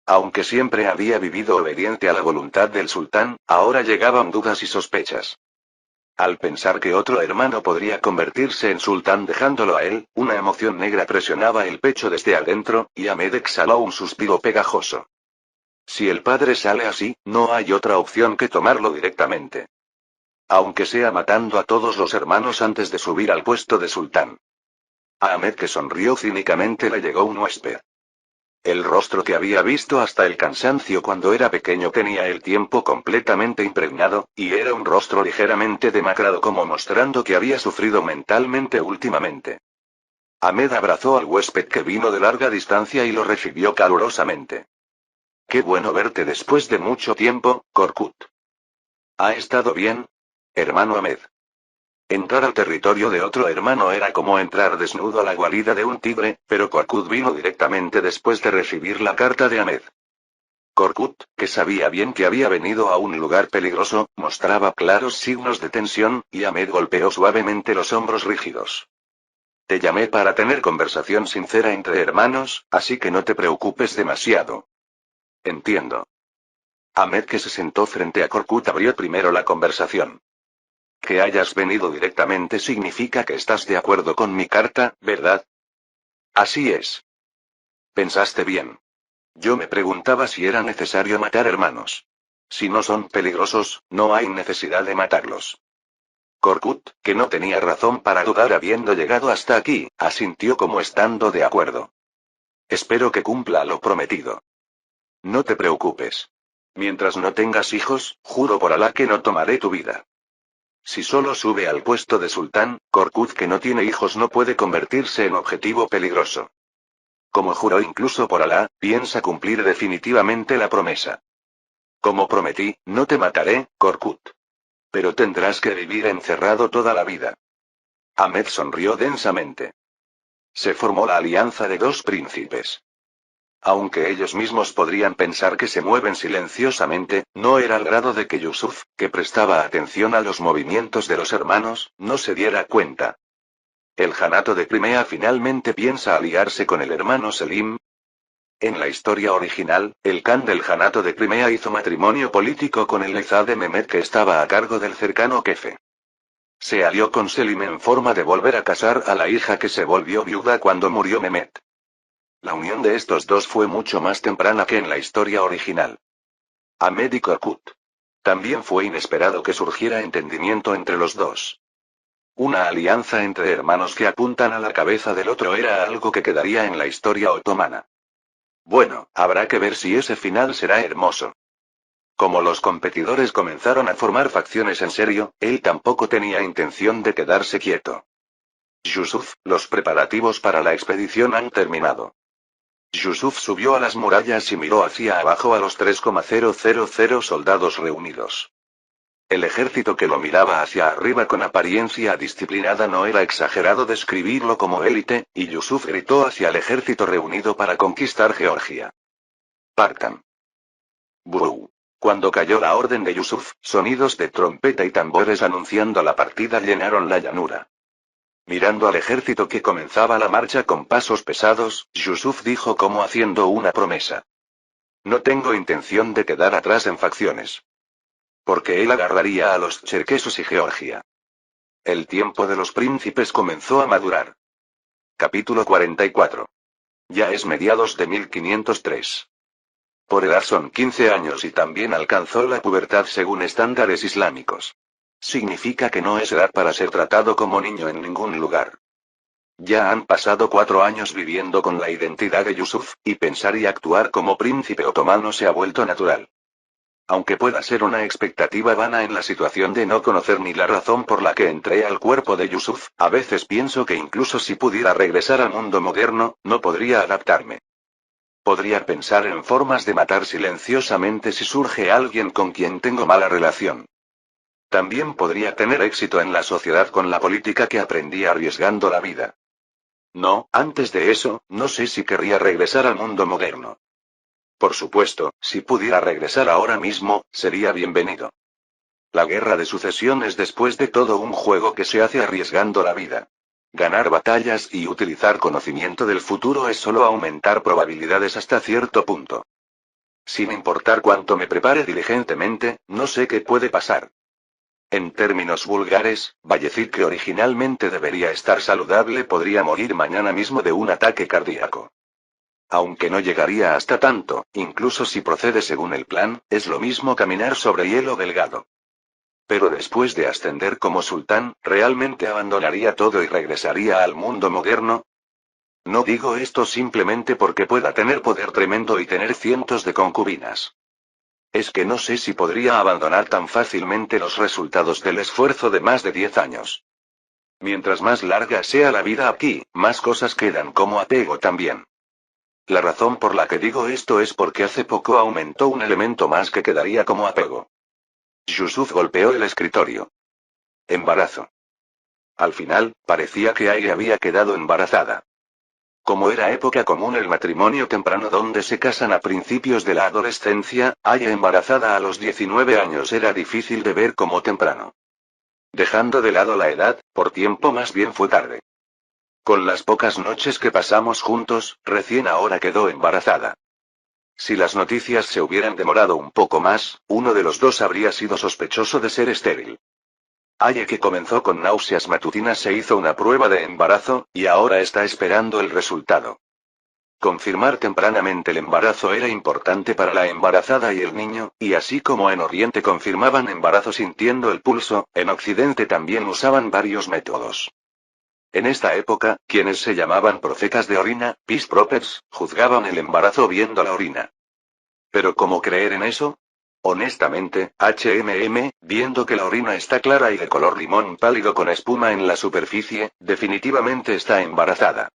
Speaker 1: Aunque siempre había vivido obediente a la voluntad del sultán, ahora llegaban dudas y sospechas. Al pensar que otro hermano podría convertirse en sultán dejándolo a él, una emoción negra presionaba el pecho desde adentro, y Ahmed exhaló un suspiro pegajoso. Si el padre sale así, no hay otra opción que tomarlo directamente. Aunque sea matando a todos los hermanos antes de subir al puesto de sultán. A Ahmed, que sonrió cínicamente, le llegó un huésped. El rostro que había visto hasta el cansancio cuando era pequeño tenía el tiempo completamente impregnado, y era un rostro ligeramente demacrado como mostrando que había sufrido mentalmente últimamente. Ahmed abrazó al huésped que vino de larga distancia y lo recibió calurosamente. Qué bueno verte después de mucho tiempo, Korkut. ¿Ha estado bien? Hermano Ahmed. Entrar al territorio de otro hermano era como entrar desnudo a la guarida de un tigre, pero Korkut vino directamente después de recibir la carta de Ahmed. Korkut, que sabía bien que había venido a un lugar peligroso, mostraba claros signos de tensión, y Ahmed golpeó suavemente los hombros rígidos. Te llamé para tener conversación sincera entre hermanos, así que no te preocupes demasiado. Entiendo. Ahmed, que se sentó frente a Korkut, abrió primero la conversación. Que hayas venido directamente significa que estás de acuerdo con mi carta, ¿verdad? Así es. Pensaste bien. Yo me preguntaba si era necesario matar hermanos. Si no son peligrosos, no hay necesidad de matarlos. Korkut, que no tenía razón para dudar habiendo llegado hasta aquí, asintió como estando de acuerdo. Espero que cumpla lo prometido. No te preocupes. Mientras no tengas hijos, juro por Alá que no tomaré tu vida. Si solo sube al puesto de sultán, Korkut, que no tiene hijos, no puede convertirse en objetivo peligroso. Como juró incluso por Alá, piensa cumplir definitivamente la promesa. Como prometí, no te mataré, Korkut. Pero tendrás que vivir encerrado toda la vida. Ahmed sonrió densamente. Se formó la alianza de dos príncipes. Aunque ellos mismos podrían pensar que se mueven silenciosamente, no era al grado de que Yusuf, que prestaba atención a los movimientos de los hermanos, no se diera cuenta. ¿El Janato de Crimea finalmente piensa aliarse con el hermano Selim? En la historia original, el Khan del Janato de Crimea hizo matrimonio político con el Lezade Mehmed, que estaba a cargo del cercano Kefe. Se alió con Selim en forma de volver a casar a la hija que se volvió viuda cuando murió Mehmed. La unión de estos dos fue mucho más temprana que en la historia original. Ahmed y Korkut. También fue inesperado que surgiera entendimiento entre los dos. Una alianza entre hermanos que apuntan a la cabeza del otro era algo que quedaría en la historia otomana. Bueno, habrá que ver si ese final será hermoso. Como los competidores comenzaron a formar facciones en serio, él tampoco tenía intención de quedarse quieto. Yusuf, los preparativos para la expedición han terminado. Yusuf subió a las murallas y miró hacia abajo a los 3,000 soldados reunidos. El ejército que lo miraba hacia arriba con apariencia disciplinada no era exagerado describirlo como élite, y Yusuf gritó hacia el ejército reunido para conquistar Georgia. Partan. Buu. Cuando cayó la orden de Yusuf, sonidos de trompeta y tambores anunciando la partida llenaron la llanura. Mirando al ejército que comenzaba la marcha con pasos pesados, Yusuf dijo como haciendo una promesa. No tengo intención de quedar atrás en facciones. Porque él agarraría a los cherquesos y Georgia. El tiempo de los príncipes comenzó a madurar. Capítulo 44. Ya es mediados de 1503. Por edad son 15 años y también alcanzó la pubertad según estándares islámicos. Significa que no es edad para ser tratado como niño en ningún lugar. Ya han pasado 4 años viviendo con la identidad de Yusuf, y pensar y actuar como príncipe otomano se ha vuelto natural. Aunque pueda ser una expectativa vana en la situación de no conocer ni la razón por la que entré al cuerpo de Yusuf, a veces pienso que incluso si pudiera regresar al mundo moderno, no podría adaptarme. Podría pensar en formas de matar silenciosamente si surge alguien con quien tengo mala relación. También podría tener éxito en la sociedad con la política que aprendí arriesgando la vida. No, antes de eso, no sé si querría regresar al mundo moderno. Por supuesto, si pudiera regresar ahora mismo, sería bienvenido. La guerra de sucesión es después de todo un juego que se hace arriesgando la vida. Ganar batallas y utilizar conocimiento del futuro es solo aumentar probabilidades hasta cierto punto. Sin importar cuánto me prepare diligentemente, no sé qué puede pasar. En términos vulgares, Bayezid, que originalmente debería estar saludable, podría morir mañana mismo de un ataque cardíaco. Aunque no llegaría hasta tanto, incluso si procede según el plan, es lo mismo caminar sobre hielo delgado. Pero después de ascender como sultán, ¿realmente abandonaría todo y regresaría al mundo moderno? No digo esto simplemente porque pueda tener poder tremendo y tener cientos de concubinas. Es que no sé si podría abandonar tan fácilmente los resultados del esfuerzo de más de 10 años. Mientras más larga sea la vida aquí, más cosas quedan como apego también. La razón por la que digo esto es porque hace poco aumentó un elemento más que quedaría como apego. Yusuf golpeó el escritorio. Embarazo. Al final, parecía que Aye había quedado embarazada. Como era época común el matrimonio temprano donde se casan a principios de la adolescencia, Aye embarazada a los 19 años era difícil de ver como temprano. Dejando de lado la edad, por tiempo más bien fue tarde. Con las pocas noches que pasamos juntos, recién ahora quedó embarazada. Si las noticias se hubieran demorado un poco más, uno de los dos habría sido sospechoso de ser estéril. Aye, que comenzó con náuseas matutinas, se hizo una prueba de embarazo, y ahora está esperando el resultado. Confirmar tempranamente el embarazo era importante para la embarazada y el niño, y así como en Oriente confirmaban embarazo sintiendo el pulso, en Occidente también usaban varios métodos. En esta época, quienes se llamaban profetas de orina, peace prophets, juzgaban el embarazo viendo la orina. ¿Pero cómo creer en eso? Honestamente, viendo que la orina está clara y de color limón pálido con espuma en la superficie, definitivamente está embarazada.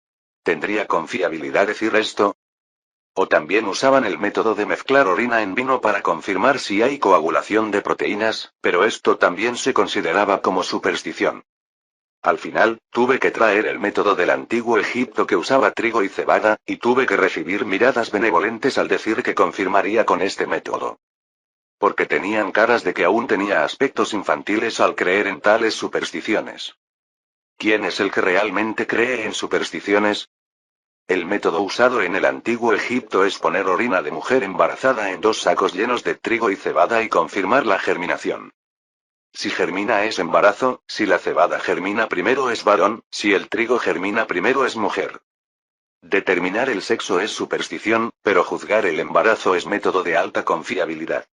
Speaker 1: ¿Tendría confiabilidad decir esto? O también usaban el método de mezclar orina en vino para confirmar si hay coagulación de proteínas, pero esto también se consideraba como superstición. Al final, tuve que traer el método del antiguo Egipto que usaba trigo y cebada, y tuve que recibir miradas benevolentes al decir que confirmaría con este método. Porque tenían caras de que aún tenía aspectos infantiles al creer en tales supersticiones. ¿Quién es el que realmente cree en supersticiones? El método usado en el antiguo Egipto es poner orina de mujer embarazada en 2 sacos llenos de trigo y cebada y confirmar la germinación. Si germina es embarazo, si la cebada germina primero es varón, si el trigo germina primero es mujer. Determinar el sexo es superstición, pero juzgar el embarazo es método de alta confiabilidad.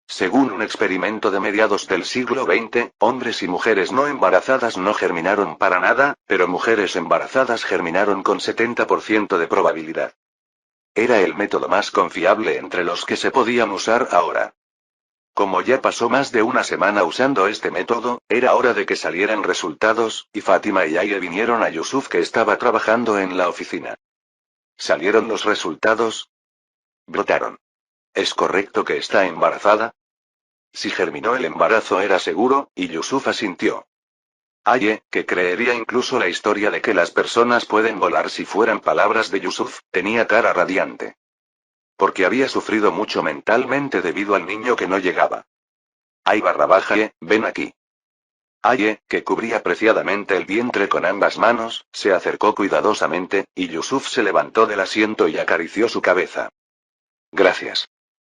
Speaker 1: Según un experimento de mediados del siglo XX, hombres y mujeres no embarazadas no germinaron para nada, pero mujeres embarazadas germinaron con 70% de probabilidad. Era el método más confiable entre los que se podían usar ahora. Como ya pasó más de una semana usando este método, era hora de que salieran resultados, y Fátima y Aye vinieron a Yusuf, que estaba trabajando en la oficina. ¿Salieron los resultados? Brotaron. ¿Es correcto que está embarazada? Si germinó el embarazo era seguro, y Yusuf asintió. Aye, que creería incluso la historia de que las personas pueden volar si fueran palabras de Yusuf, tenía cara radiante. Porque había sufrido mucho mentalmente debido al niño que no llegaba. Ay barra baja, ven aquí. Aye, que cubría apreciadamente el vientre con ambas manos, se acercó cuidadosamente, y Yusuf se levantó del asiento y acarició su cabeza. Gracias.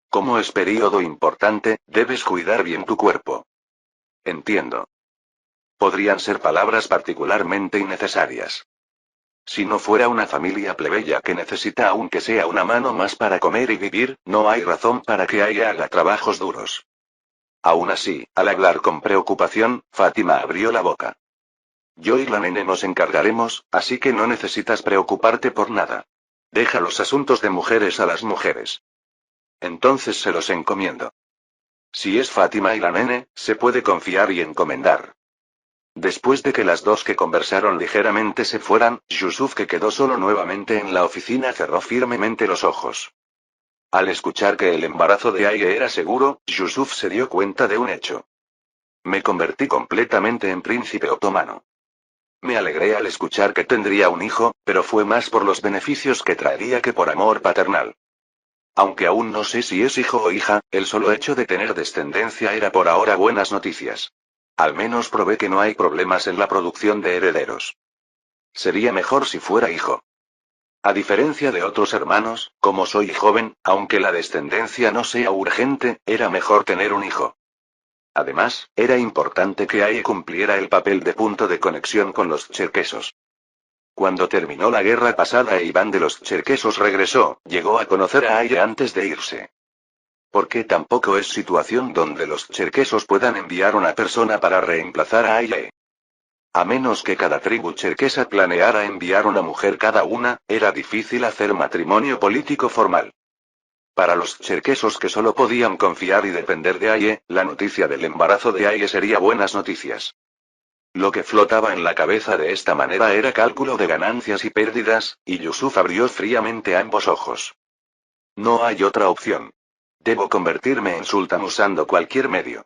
Speaker 1: Como es período importante, debes cuidar bien tu cuerpo. Entiendo. Podrían ser palabras particularmente innecesarias. Si no fuera una familia plebeya que necesita aunque sea una mano más para comer y vivir, no hay razón para que Aya haga trabajos duros. Aún así, al hablar con preocupación, Fátima abrió la boca. Yo y la nene nos encargaremos, así que no necesitas preocuparte por nada. Deja los asuntos de mujeres a las mujeres. Entonces se los encomiendo. Si es Fátima y la nene, se puede confiar y encomendar. Después de que las dos que conversaron ligeramente se fueran, Yusuf, que quedó solo nuevamente en la oficina, cerró firmemente los ojos. Al escuchar que el embarazo de Aye era seguro, Yusuf se dio cuenta de un hecho. Me convertí completamente en príncipe otomano. Me alegré al escuchar que tendría un hijo, pero fue más por los beneficios que traería que por amor paternal. Aunque aún no sé si es hijo o hija, el solo hecho de tener descendencia era por ahora buenas noticias. Al menos probé que no hay problemas en la producción de herederos. Sería mejor si fuera hijo. A diferencia de otros hermanos, como soy joven, aunque la descendencia no sea urgente, era mejor tener un hijo. Además, era importante que Aye cumpliera el papel de punto de conexión con los cherquesos. Cuando terminó la guerra pasada e Iván de los cherquesos regresó, llegó a conocer a Aye antes de irse. Porque tampoco es situación donde los cherquesos puedan enviar una persona para reemplazar a Aye. A menos que cada tribu cherquesa planeara enviar una mujer cada una, era difícil hacer matrimonio político formal. Para los cherquesos que solo podían confiar y depender de Aye, la noticia del embarazo de Aye sería buenas noticias. Lo que flotaba en la cabeza de esta manera era cálculo de ganancias y pérdidas, y Yusuf abrió fríamente ambos ojos. No hay otra opción. Debo convertirme en sultán usando cualquier medio.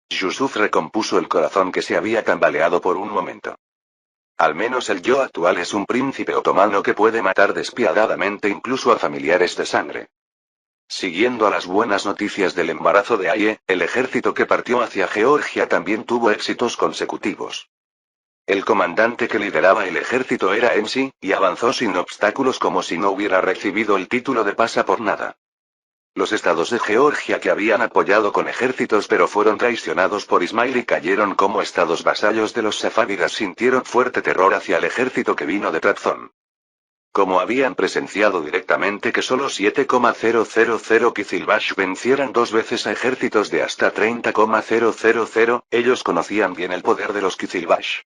Speaker 1: Yusuf recompuso el corazón que se había tambaleado por un momento. Al menos el yo actual es un príncipe otomano que puede matar despiadadamente incluso a familiares de sangre. Siguiendo a las buenas noticias del embarazo de Aye, el ejército que partió hacia Georgia también tuvo éxitos consecutivos. El comandante que lideraba el ejército era Ensi, y avanzó sin obstáculos como si no hubiera recibido el título de pasa por nada. Los estados de Georgia que habían apoyado con ejércitos pero fueron traicionados por Ismail y cayeron como estados vasallos de los safávidas sintieron fuerte terror hacia el ejército que vino de Trabzon. Como habían presenciado directamente que solo 7,000 Kizilbash vencieran dos veces a ejércitos de hasta 30,000, ellos conocían bien el poder de los Kizilbash.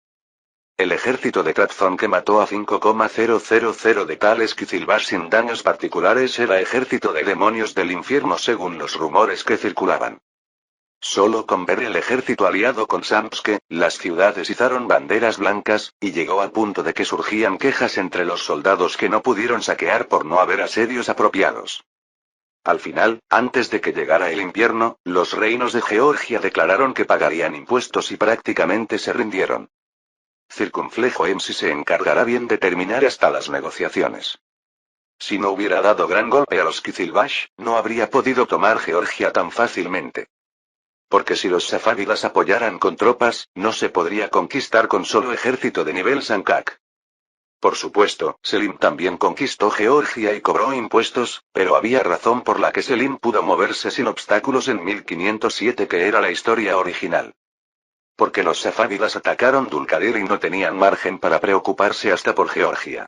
Speaker 1: El ejército de Trabzon que mató a 5,000 de tales Kizilbash sin daños particulares era ejército de demonios del infierno según los rumores que circulaban. Solo con ver el ejército aliado con Samske, las ciudades izaron banderas blancas, y llegó al punto de que surgían quejas entre los soldados que no pudieron saquear por no haber asedios apropiados. Al final, antes de que llegara el invierno, los reinos de Georgia declararon que pagarían impuestos y prácticamente se rindieron. Circunflejo Ensi se encargará bien de terminar hasta las negociaciones. Si no hubiera dado gran golpe a los Kizilbash, no habría podido tomar Georgia tan fácilmente. Porque si los safávidas apoyaran con tropas, no se podría conquistar con solo ejército de nivel Sankak. Por supuesto, Selim también conquistó Georgia y cobró impuestos, pero había razón por la que Selim pudo moverse sin obstáculos en 1507 que era la historia original. Porque los safávidas atacaron Dulkadir y no tenían margen para preocuparse hasta por Georgia.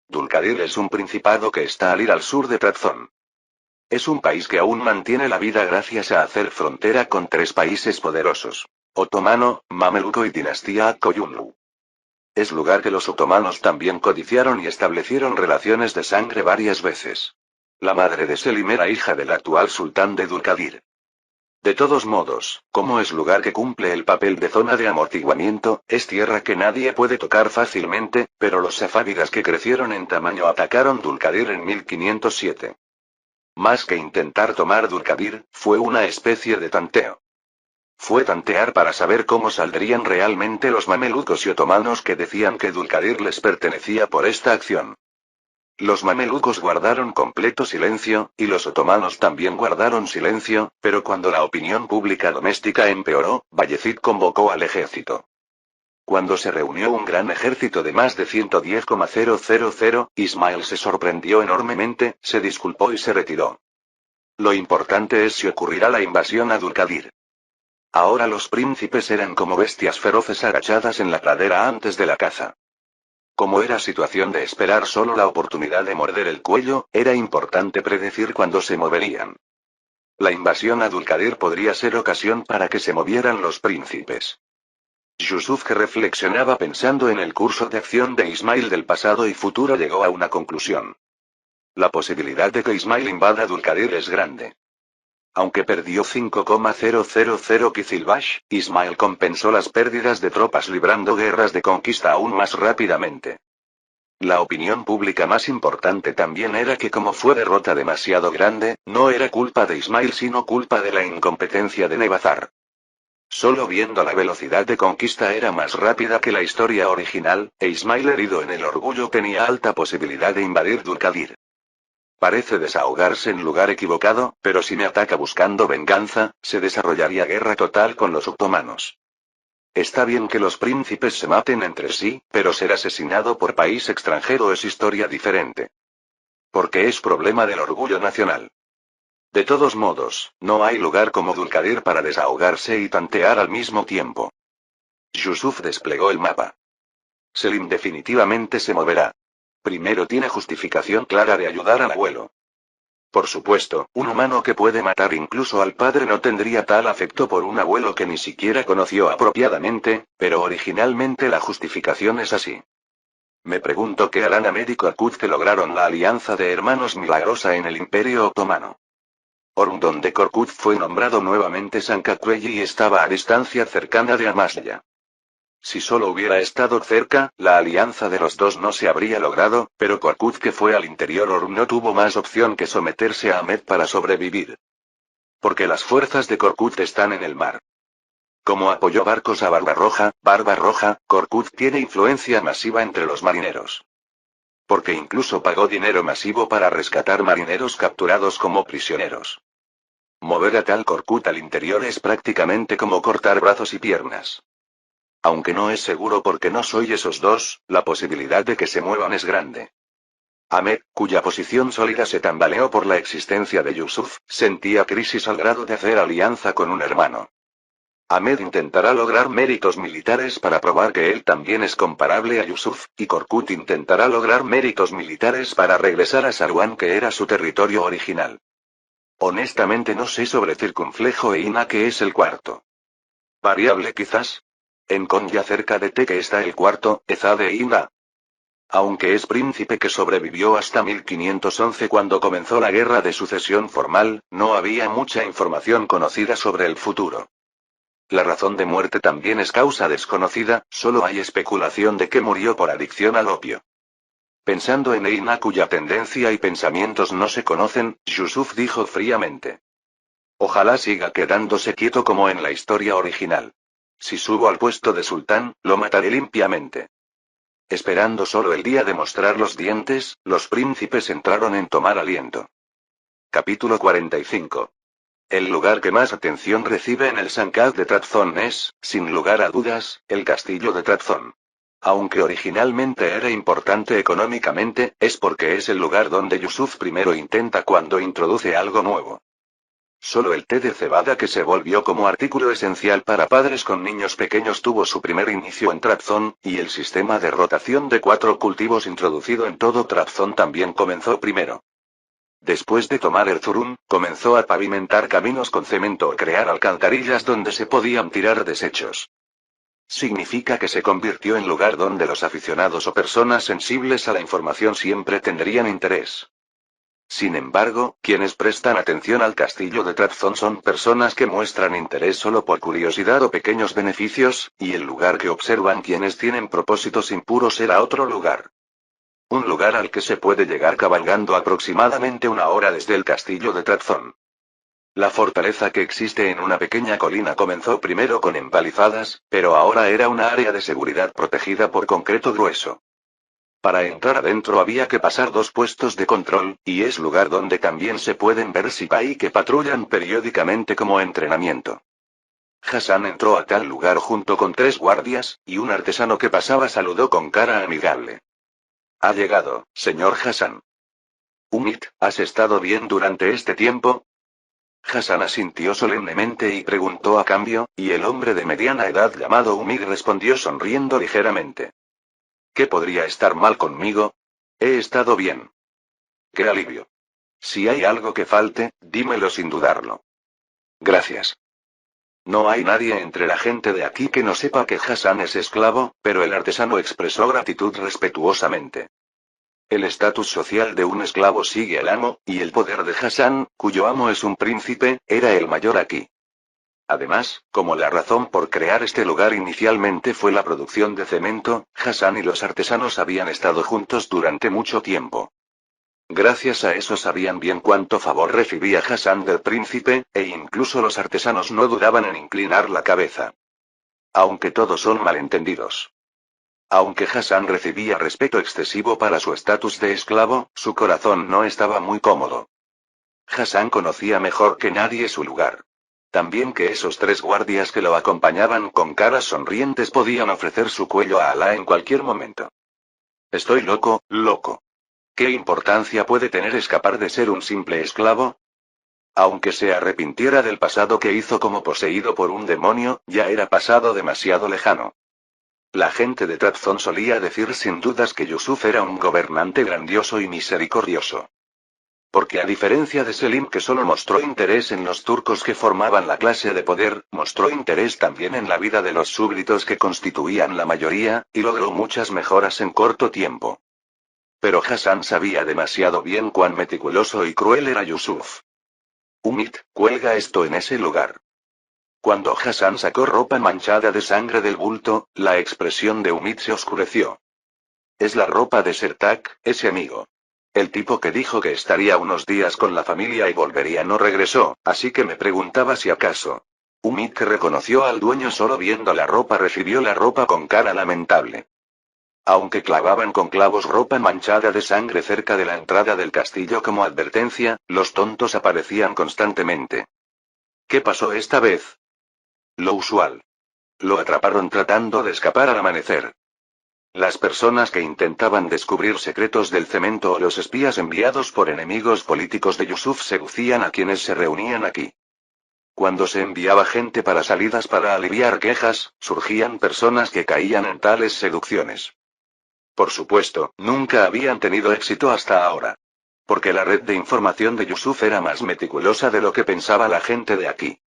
Speaker 1: Dulkadir es un principado que está al ir al sur de Trabzon. Es un país que aún mantiene la vida gracias a hacer frontera con tres países poderosos: otomano, mameluco y dinastía Akkoyunlu. Es lugar que los otomanos también codiciaron y establecieron relaciones de sangre varias veces. La madre de Selim era hija del actual sultán de Dulkadir. De todos modos, como es lugar que cumple el papel de zona de amortiguamiento, es tierra que nadie puede tocar fácilmente, pero los safávidas que crecieron en tamaño atacaron Dulkadir en 1507. Más que intentar tomar Dulkadir, fue una especie de tanteo. Fue tantear para saber cómo saldrían realmente los mamelucos y otomanos que decían que Dulkadir les pertenecía por esta acción. Los mamelucos guardaron completo silencio, y los otomanos también guardaron silencio, pero cuando la opinión pública doméstica empeoró, Bayezid convocó al ejército. Cuando se reunió un gran ejército de más de 110,000, Ismael se sorprendió enormemente, se disculpó y se retiró. Lo importante es si ocurrirá la invasión a Dulkadir. Ahora los príncipes eran como bestias feroces agachadas en la pradera antes de la caza. Como era situación de esperar solo la oportunidad de morder el cuello, era importante predecir cuándo se moverían. La invasión a Dulkadir podría ser ocasión para que se movieran los príncipes. Yusuf, que reflexionaba pensando en el curso de acción de Ismail del pasado y futuro, llegó a una conclusión. La posibilidad de que Ismail invada Dulcadir es grande. Aunque perdió 5,000 Kizilbash, Ismail compensó las pérdidas de tropas librando guerras de conquista aún más rápidamente. La opinión pública más importante también era que, como fue derrota demasiado grande, no era culpa de Ismail sino culpa de la incompetencia de Nebazar. Solo viendo la velocidad de conquista era más rápida que la historia original, e Ismail, herido en el orgullo, tenía alta posibilidad de invadir Dulcadir. Parece desahogarse en lugar equivocado, pero si me ataca buscando venganza, se desarrollaría guerra total con los otomanos. Está bien que los príncipes se maten entre sí, pero ser asesinado por país extranjero es historia diferente. Porque es problema del orgullo nacional. De todos modos, no hay lugar como Dulcadir para desahogarse y tantear al mismo tiempo. Yusuf desplegó el mapa. Selim definitivamente se moverá. Primero, tiene justificación clara de ayudar al abuelo. Por supuesto, un humano que puede matar incluso al padre no tendría tal afecto por un abuelo que ni siquiera conoció apropiadamente, pero originalmente la justificación es así. Me pregunto qué harán Ahmed y Korkut, que lograron la alianza de hermanos milagrosa en el Imperio Otomano. Orm, donde Korkut fue nombrado nuevamente Sankakueyi y estaba a distancia cercana de Amasya. Si solo hubiera estado cerca, la alianza de los dos no se habría logrado, pero Korkut, que fue al interior Orm, no tuvo más opción que someterse a Ahmed para sobrevivir. Porque las fuerzas de Korkut están en el mar. Como apoyó barcos a Barbarroja, Korkut tiene influencia masiva entre los marineros. Porque incluso pagó dinero masivo para rescatar marineros capturados como prisioneros. Mover a tal Korkut al interior es prácticamente como cortar brazos y piernas. Aunque no es seguro porque no soy esos dos, la posibilidad de que se muevan es grande. Ahmed, cuya posición sólida se tambaleó por la existencia de Yusuf, sentía crisis al grado de hacer alianza con un hermano. Ahmed intentará lograr méritos militares para probar que él también es comparable a Yusuf, y Korkut intentará lograr méritos militares para regresar a Sarwan, que era su territorio original. Honestamente no sé sobre Circunflejo e Ina, que es el cuarto. Variable quizás. En Konya, cerca de Te, que está el cuarto, Ezade e Ina. Aunque es príncipe que sobrevivió hasta 1511 cuando comenzó la guerra de sucesión formal, no había mucha información conocida sobre el futuro. La razón de muerte también es causa desconocida, solo hay especulación de que murió por adicción al opio. Pensando en Eina, cuya tendencia y pensamientos no se conocen, Yusuf dijo fríamente. Ojalá siga quedándose quieto como en la historia original. Si subo al puesto de sultán, lo mataré limpiamente. Esperando solo el día de mostrar los dientes, los príncipes entraron en tomar aliento. Capítulo 45. El lugar que más atención recibe en el Sancad de Trabzon es, sin lugar a dudas, el castillo de Trabzon. Aunque originalmente era importante económicamente, es porque es el lugar donde Yusuf primero intenta cuando introduce algo nuevo. Solo el té de cebada, que se volvió como artículo esencial para padres con niños pequeños, tuvo su primer inicio en Trabzon, y el sistema de rotación de 4 cultivos introducido en todo Trabzon también comenzó primero. Después de tomar Erzurum, comenzó a pavimentar caminos con cemento o crear alcantarillas donde se podían tirar desechos. Significa que se convirtió en lugar donde los aficionados o personas sensibles a la información siempre tendrían interés. Sin embargo, quienes prestan atención al castillo de Trabzon son personas que muestran interés solo por curiosidad o pequeños beneficios, y el lugar que observan quienes tienen propósitos impuros era otro lugar. Un lugar al que se puede llegar cabalgando aproximadamente 1 hora desde el castillo de Trabzon. La fortaleza, que existe en una pequeña colina, comenzó primero con empalizadas, pero ahora era una área de seguridad protegida por concreto grueso. Para entrar adentro había que pasar 2 puestos de control, y es lugar donde también se pueden ver sipahi que patrullan periódicamente como entrenamiento. Hassan entró a tal lugar junto con 3 guardias, y un artesano que pasaba saludó con cara amigable. Ha llegado, señor Hassan. Umit, ¿has estado bien durante este tiempo? Hassan asintió solemnemente y preguntó a cambio, y el hombre de mediana edad llamado Umid respondió sonriendo ligeramente. ¿Qué podría estar mal conmigo? He estado bien. ¡Qué alivio! Si hay algo que falte, dímelo sin dudarlo. Gracias. No hay nadie entre la gente de aquí que no sepa que Hassan es esclavo, pero el artesano expresó gratitud respetuosamente. El estatus social de un esclavo sigue al amo, y el poder de Hassan, cuyo amo es un príncipe, era el mayor aquí. Además, como la razón por crear este lugar inicialmente fue la producción de cemento, Hassan y los artesanos habían estado juntos durante mucho tiempo. Gracias a eso sabían bien cuánto favor recibía Hassan del príncipe, e incluso los artesanos no dudaban en inclinar la cabeza. Aunque todos son malentendidos. Aunque Hassan recibía respeto excesivo para su estatus de esclavo, su corazón no estaba muy cómodo. Hassan conocía mejor que nadie su lugar. También que esos 3 guardias que lo acompañaban con caras sonrientes podían ofrecer su cuello a Alá en cualquier momento. Estoy loco, loco. ¿Qué importancia puede tener escapar de ser un simple esclavo? Aunque se arrepintiera del pasado que hizo como poseído por un demonio, ya era pasado demasiado lejano. La gente de Trabzon solía decir sin dudas que Yusuf era un gobernante grandioso y misericordioso. Porque a diferencia de Selim, que solo mostró interés en los turcos que formaban la clase de poder, mostró interés también en la vida de los súbditos que constituían la mayoría, y logró muchas mejoras en corto tiempo. Pero Hassan sabía demasiado bien cuán meticuloso y cruel era Yusuf. Umid, cuelga esto en ese lugar. Cuando Hassan sacó ropa manchada de sangre del bulto, la expresión de Umid se oscureció. Es la ropa de Sertak, ese amigo. El tipo que dijo que estaría unos días con la familia y volvería no regresó, así que me preguntaba si acaso. Umid, que reconoció al dueño solo viendo la ropa, recibió la ropa con cara lamentable. Aunque clavaban con clavos ropa manchada de sangre cerca de la entrada del castillo como advertencia, los tontos aparecían constantemente. ¿Qué pasó esta vez? Lo usual. Lo atraparon tratando de escapar al amanecer. Las personas que intentaban descubrir secretos del cemento o los espías enviados por enemigos políticos de Yusuf seducían a quienes se reunían aquí. Cuando se enviaba gente para salidas para aliviar quejas, surgían personas que caían en tales seducciones. Por supuesto, nunca habían tenido éxito hasta ahora. Porque la red de información de Yusuf era más meticulosa de lo que pensaba la gente de aquí.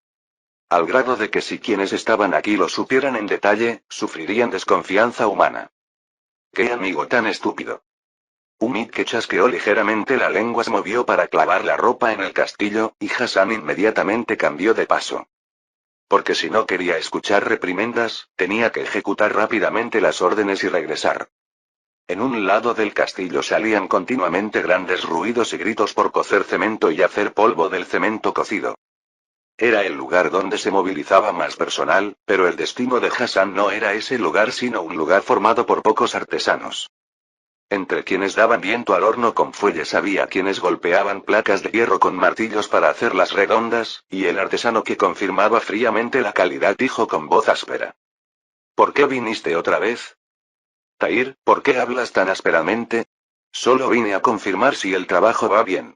Speaker 1: Al grado de que si quienes estaban aquí lo supieran en detalle, sufrirían desconfianza humana. ¡Qué amigo tan estúpido! Umid, que chasqueó ligeramente la lengua, se movió para clavar la ropa en el castillo, y Hassan inmediatamente cambió de paso. Porque si no quería escuchar reprimendas, tenía que ejecutar rápidamente las órdenes y regresar. En un lado del castillo salían continuamente grandes ruidos y gritos por cocer cemento y hacer polvo del cemento cocido. Era el lugar donde se movilizaba más personal, pero el destino de Hassan no era ese lugar sino un lugar formado por pocos artesanos. Entre quienes daban viento al horno con fuelles había quienes golpeaban placas de hierro con martillos para hacerlas redondas, y el artesano que confirmaba fríamente la calidad dijo con voz áspera. ¿Por qué viniste otra vez? Tahir, ¿por qué hablas tan ásperamente? Solo vine a confirmar si el trabajo va bien.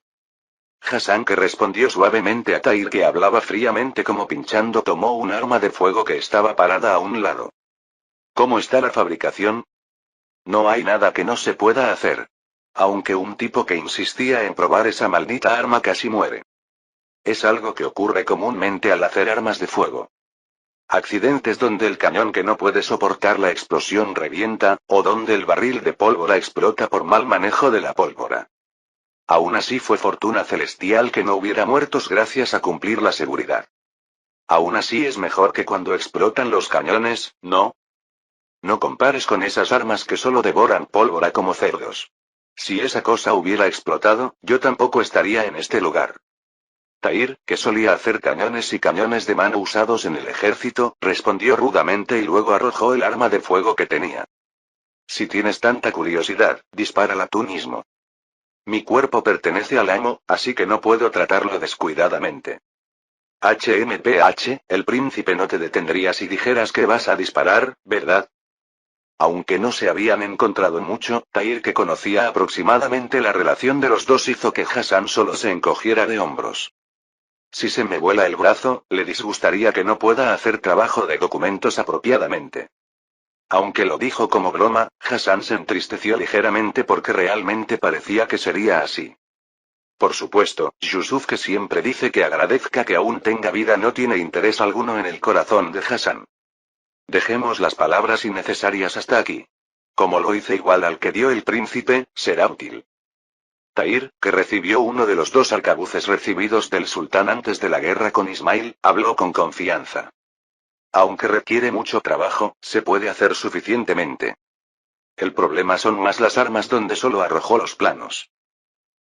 Speaker 1: Hassan, que respondió suavemente a Tahir, que hablaba fríamente como pinchando, tomó un arma de fuego que estaba parada a un lado. ¿Cómo está la fabricación? No hay nada que no se pueda hacer. Aunque un tipo que insistía en probar esa maldita arma casi muere. Es algo que ocurre comúnmente al hacer armas de fuego. Accidentes donde el cañón que no puede soportar la explosión revienta, o donde el barril de pólvora explota por mal manejo de la pólvora. Aún así fue fortuna celestial que no hubiera muertos gracias a cumplir la seguridad. Aún así es mejor que cuando explotan los cañones, ¿no? No compares con esas armas que solo devoran pólvora como cerdos. Si esa cosa hubiera explotado, yo tampoco estaría en este lugar. Tahir, que solía hacer cañones y cañones de mano usados en el ejército, respondió rudamente y luego arrojó el arma de fuego que tenía. Si tienes tanta curiosidad, dispárala tú mismo. Mi cuerpo pertenece al amo, así que no puedo tratarlo descuidadamente. HMPH, el príncipe no te detendría si dijeras que vas a disparar, ¿verdad? Aunque no se habían encontrado mucho, Tahir, que conocía aproximadamente la relación de los dos, hizo que Hassan solo se encogiera de hombros. Si se me vuela el brazo, le disgustaría que no pueda hacer trabajo de documentos apropiadamente. Aunque lo dijo como broma, Hassan se entristeció ligeramente porque realmente parecía que sería así. Por supuesto, Yusuf, que siempre dice que agradezca que aún tenga vida, no tiene interés alguno en el corazón de Hassan. Dejemos las palabras innecesarias hasta aquí. Como lo hice igual al que dio el príncipe, será útil. Tahir, que recibió uno de los 2 arcabuces recibidos del sultán antes de la guerra con Ismail, habló con confianza. Aunque requiere mucho trabajo, se puede hacer suficientemente. El problema son más las armas, donde solo arrojó los planos.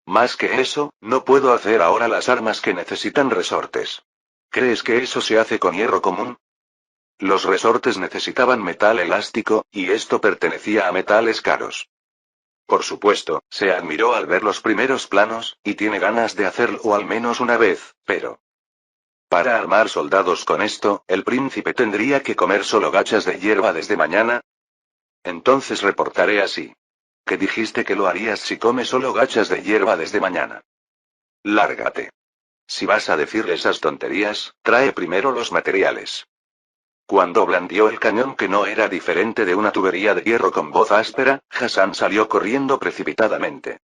Speaker 1: Más que eso, no puedo hacer ahora las armas que necesitan resortes. ¿Crees que eso se hace con hierro común? Los resortes necesitaban metal elástico, y esto pertenecía a metales caros. Por supuesto, se admiró al ver los primeros planos, y tiene ganas de hacerlo al menos una vez, pero... Para armar soldados con esto, ¿el príncipe tendría que comer solo gachas de hierba desde mañana? Entonces reportaré así. ¿Qué dijiste que lo harías si come solo gachas de hierba desde mañana? Lárgate. Si vas a decir esas tonterías, trae primero los materiales. Cuando blandió el cañón, que no era diferente de una tubería de hierro con voz áspera, Hassan salió corriendo precipitadamente.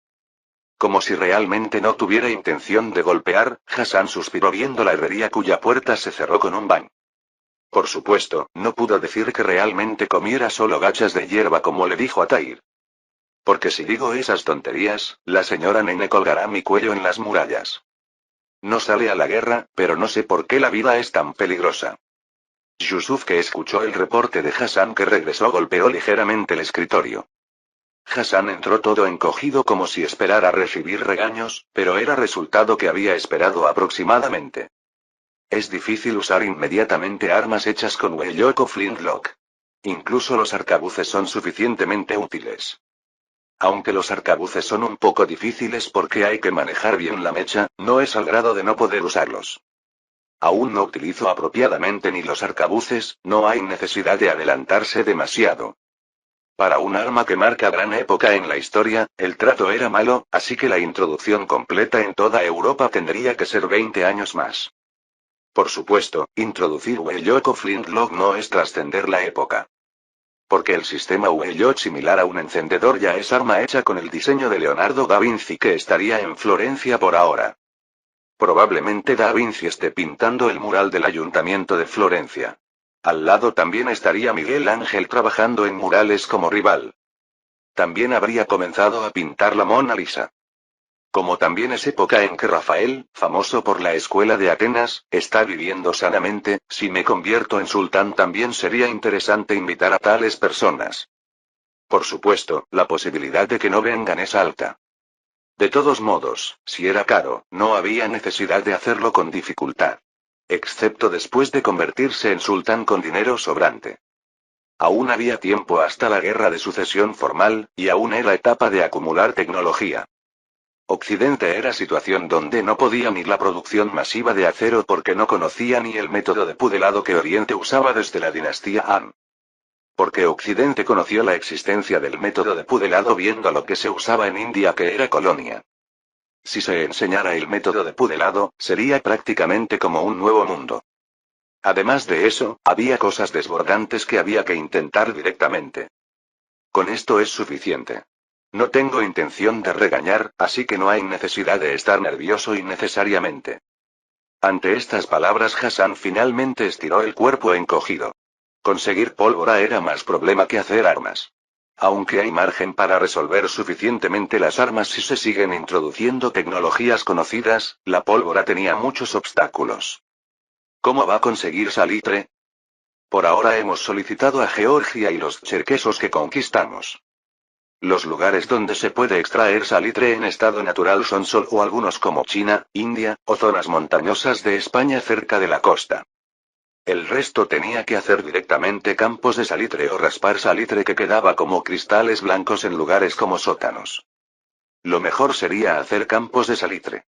Speaker 1: Como si realmente no tuviera intención de golpear, Hassan suspiró viendo la herrería cuya puerta se cerró con un bang. Por supuesto, no pudo decir que realmente comiera solo gachas de hierba como le dijo a Tahir. Porque si digo esas tonterías, la señora Nene colgará mi cuello en las murallas. No sale a la guerra, pero no sé por qué la vida es tan peligrosa. Yusuf, que escuchó el reporte de Hassan que regresó, golpeó ligeramente el escritorio. Hassan entró todo encogido como si esperara recibir regaños, pero era resultado que había esperado aproximadamente. Es difícil usar inmediatamente armas hechas con huelloc o flintlock. Incluso los arcabuces son suficientemente útiles. Aunque los arcabuces son un poco difíciles porque hay que manejar bien la mecha, no es al grado de no poder usarlos. Aún no utilizo apropiadamente ni los arcabuces, no hay necesidad de adelantarse demasiado. Para un arma que marca gran época en la historia, el trato era malo, así que la introducción completa en toda Europa tendría que ser 20 años más. Por supuesto, introducir huelloc o flintlock no es trascender la época. Porque el sistema huelloc, similar a un encendedor, ya es arma hecha con el diseño de Leonardo da Vinci, que estaría en Florencia por ahora. Probablemente Da Vinci esté pintando el mural del Ayuntamiento de Florencia. Al lado también estaría Miguel Ángel trabajando en murales como rival. También habría comenzado a pintar la Mona Lisa. Como también es época en que Rafael, famoso por la escuela de Atenas, está viviendo sanamente, si me convierto en sultán también sería interesante invitar a tales personas. Por supuesto, la posibilidad de que no vengan es alta. De todos modos, si era caro, no había necesidad de hacerlo con dificultad. Excepto después de convertirse en sultán con dinero sobrante. Aún había tiempo hasta la guerra de sucesión formal, y aún era etapa de acumular tecnología. Occidente era situación donde no podía ni la producción masiva de acero porque no conocía ni el método de pudelado que Oriente usaba desde la dinastía Han. Porque Occidente conoció la existencia del método de pudelado viendo lo que se usaba en India, que era colonia. Si se enseñara el método de pudelado, sería prácticamente como un nuevo mundo. Además de eso, había cosas desbordantes que había que intentar directamente. Con esto es suficiente. No tengo intención de regañar, así que no hay necesidad de estar nervioso innecesariamente. Ante estas palabras, Hassan finalmente estiró el cuerpo encogido. Conseguir pólvora era más problema que hacer armas. Aunque hay margen para resolver suficientemente las armas si se siguen introduciendo tecnologías conocidas, la pólvora tenía muchos obstáculos. ¿Cómo va a conseguir salitre? Por ahora hemos solicitado a Georgia y los cherquesos que conquistamos. Los lugares donde se puede extraer salitre en estado natural son solo algunos como China, India, o zonas montañosas de España cerca de la costa. El resto tenía que hacer directamente campos de salitre o raspar salitre que quedaba como cristales blancos en lugares como sótanos. Lo mejor sería hacer campos de salitre.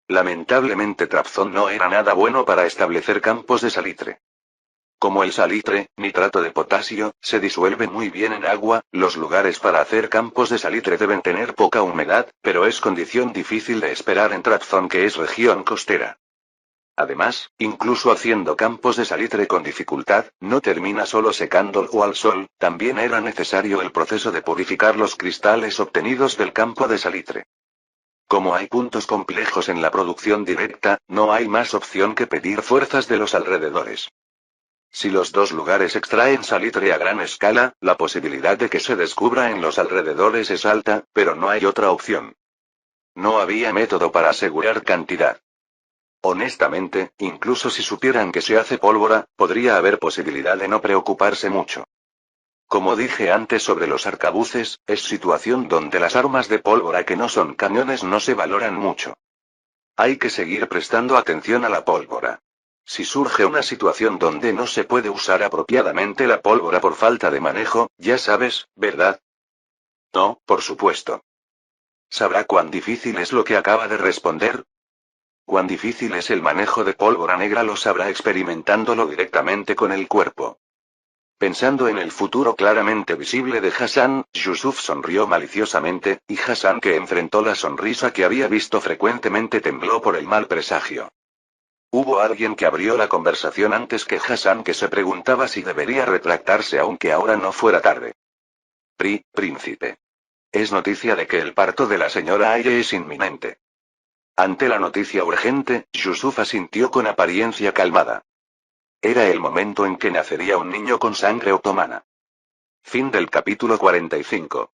Speaker 1: Lamentablemente Trabzon no era nada bueno para establecer campos de salitre. Como el salitre, nitrato de potasio, se disuelve muy bien en agua, los lugares para hacer campos de salitre deben tener poca humedad, pero es condición difícil de esperar en Trabzon, que es región costera. Además, incluso haciendo campos de salitre con dificultad, no termina solo secándolo al sol, también era necesario el proceso de purificar los cristales obtenidos del campo de salitre. Como hay puntos complejos en la producción directa, no hay más opción que pedir fuerzas de los alrededores. Si los dos lugares extraen salitre a gran escala, la posibilidad de que se descubra en los alrededores es alta, pero no hay otra opción. No había método para asegurar cantidad. Honestamente, incluso si supieran que se hace pólvora, podría haber posibilidad de no preocuparse mucho. Como dije antes sobre los arcabuces, es situación donde las armas de pólvora que no son cañones no se valoran mucho. Hay que seguir prestando atención a la pólvora. Si surge una situación donde no se puede usar apropiadamente la pólvora por falta de manejo, ya sabes, ¿verdad? No, por supuesto. ¿Sabrá cuán difícil es lo que acaba de responder? Cuán difícil es el manejo de pólvora negra lo sabrá experimentándolo directamente con el cuerpo. Pensando en el futuro claramente visible de Hassan, Yusuf sonrió maliciosamente, y Hassan, que enfrentó la sonrisa que había visto frecuentemente, tembló por el mal presagio. Hubo alguien que abrió la conversación antes que Hassan, que se preguntaba si debería retractarse aunque ahora no fuera tarde. Príncipe. Es noticia de que el parto de la señora Aye es inminente. Ante la noticia urgente, Yusuf asintió con apariencia calmada. Era el momento en que nacería un niño con sangre otomana. Fin del capítulo 45.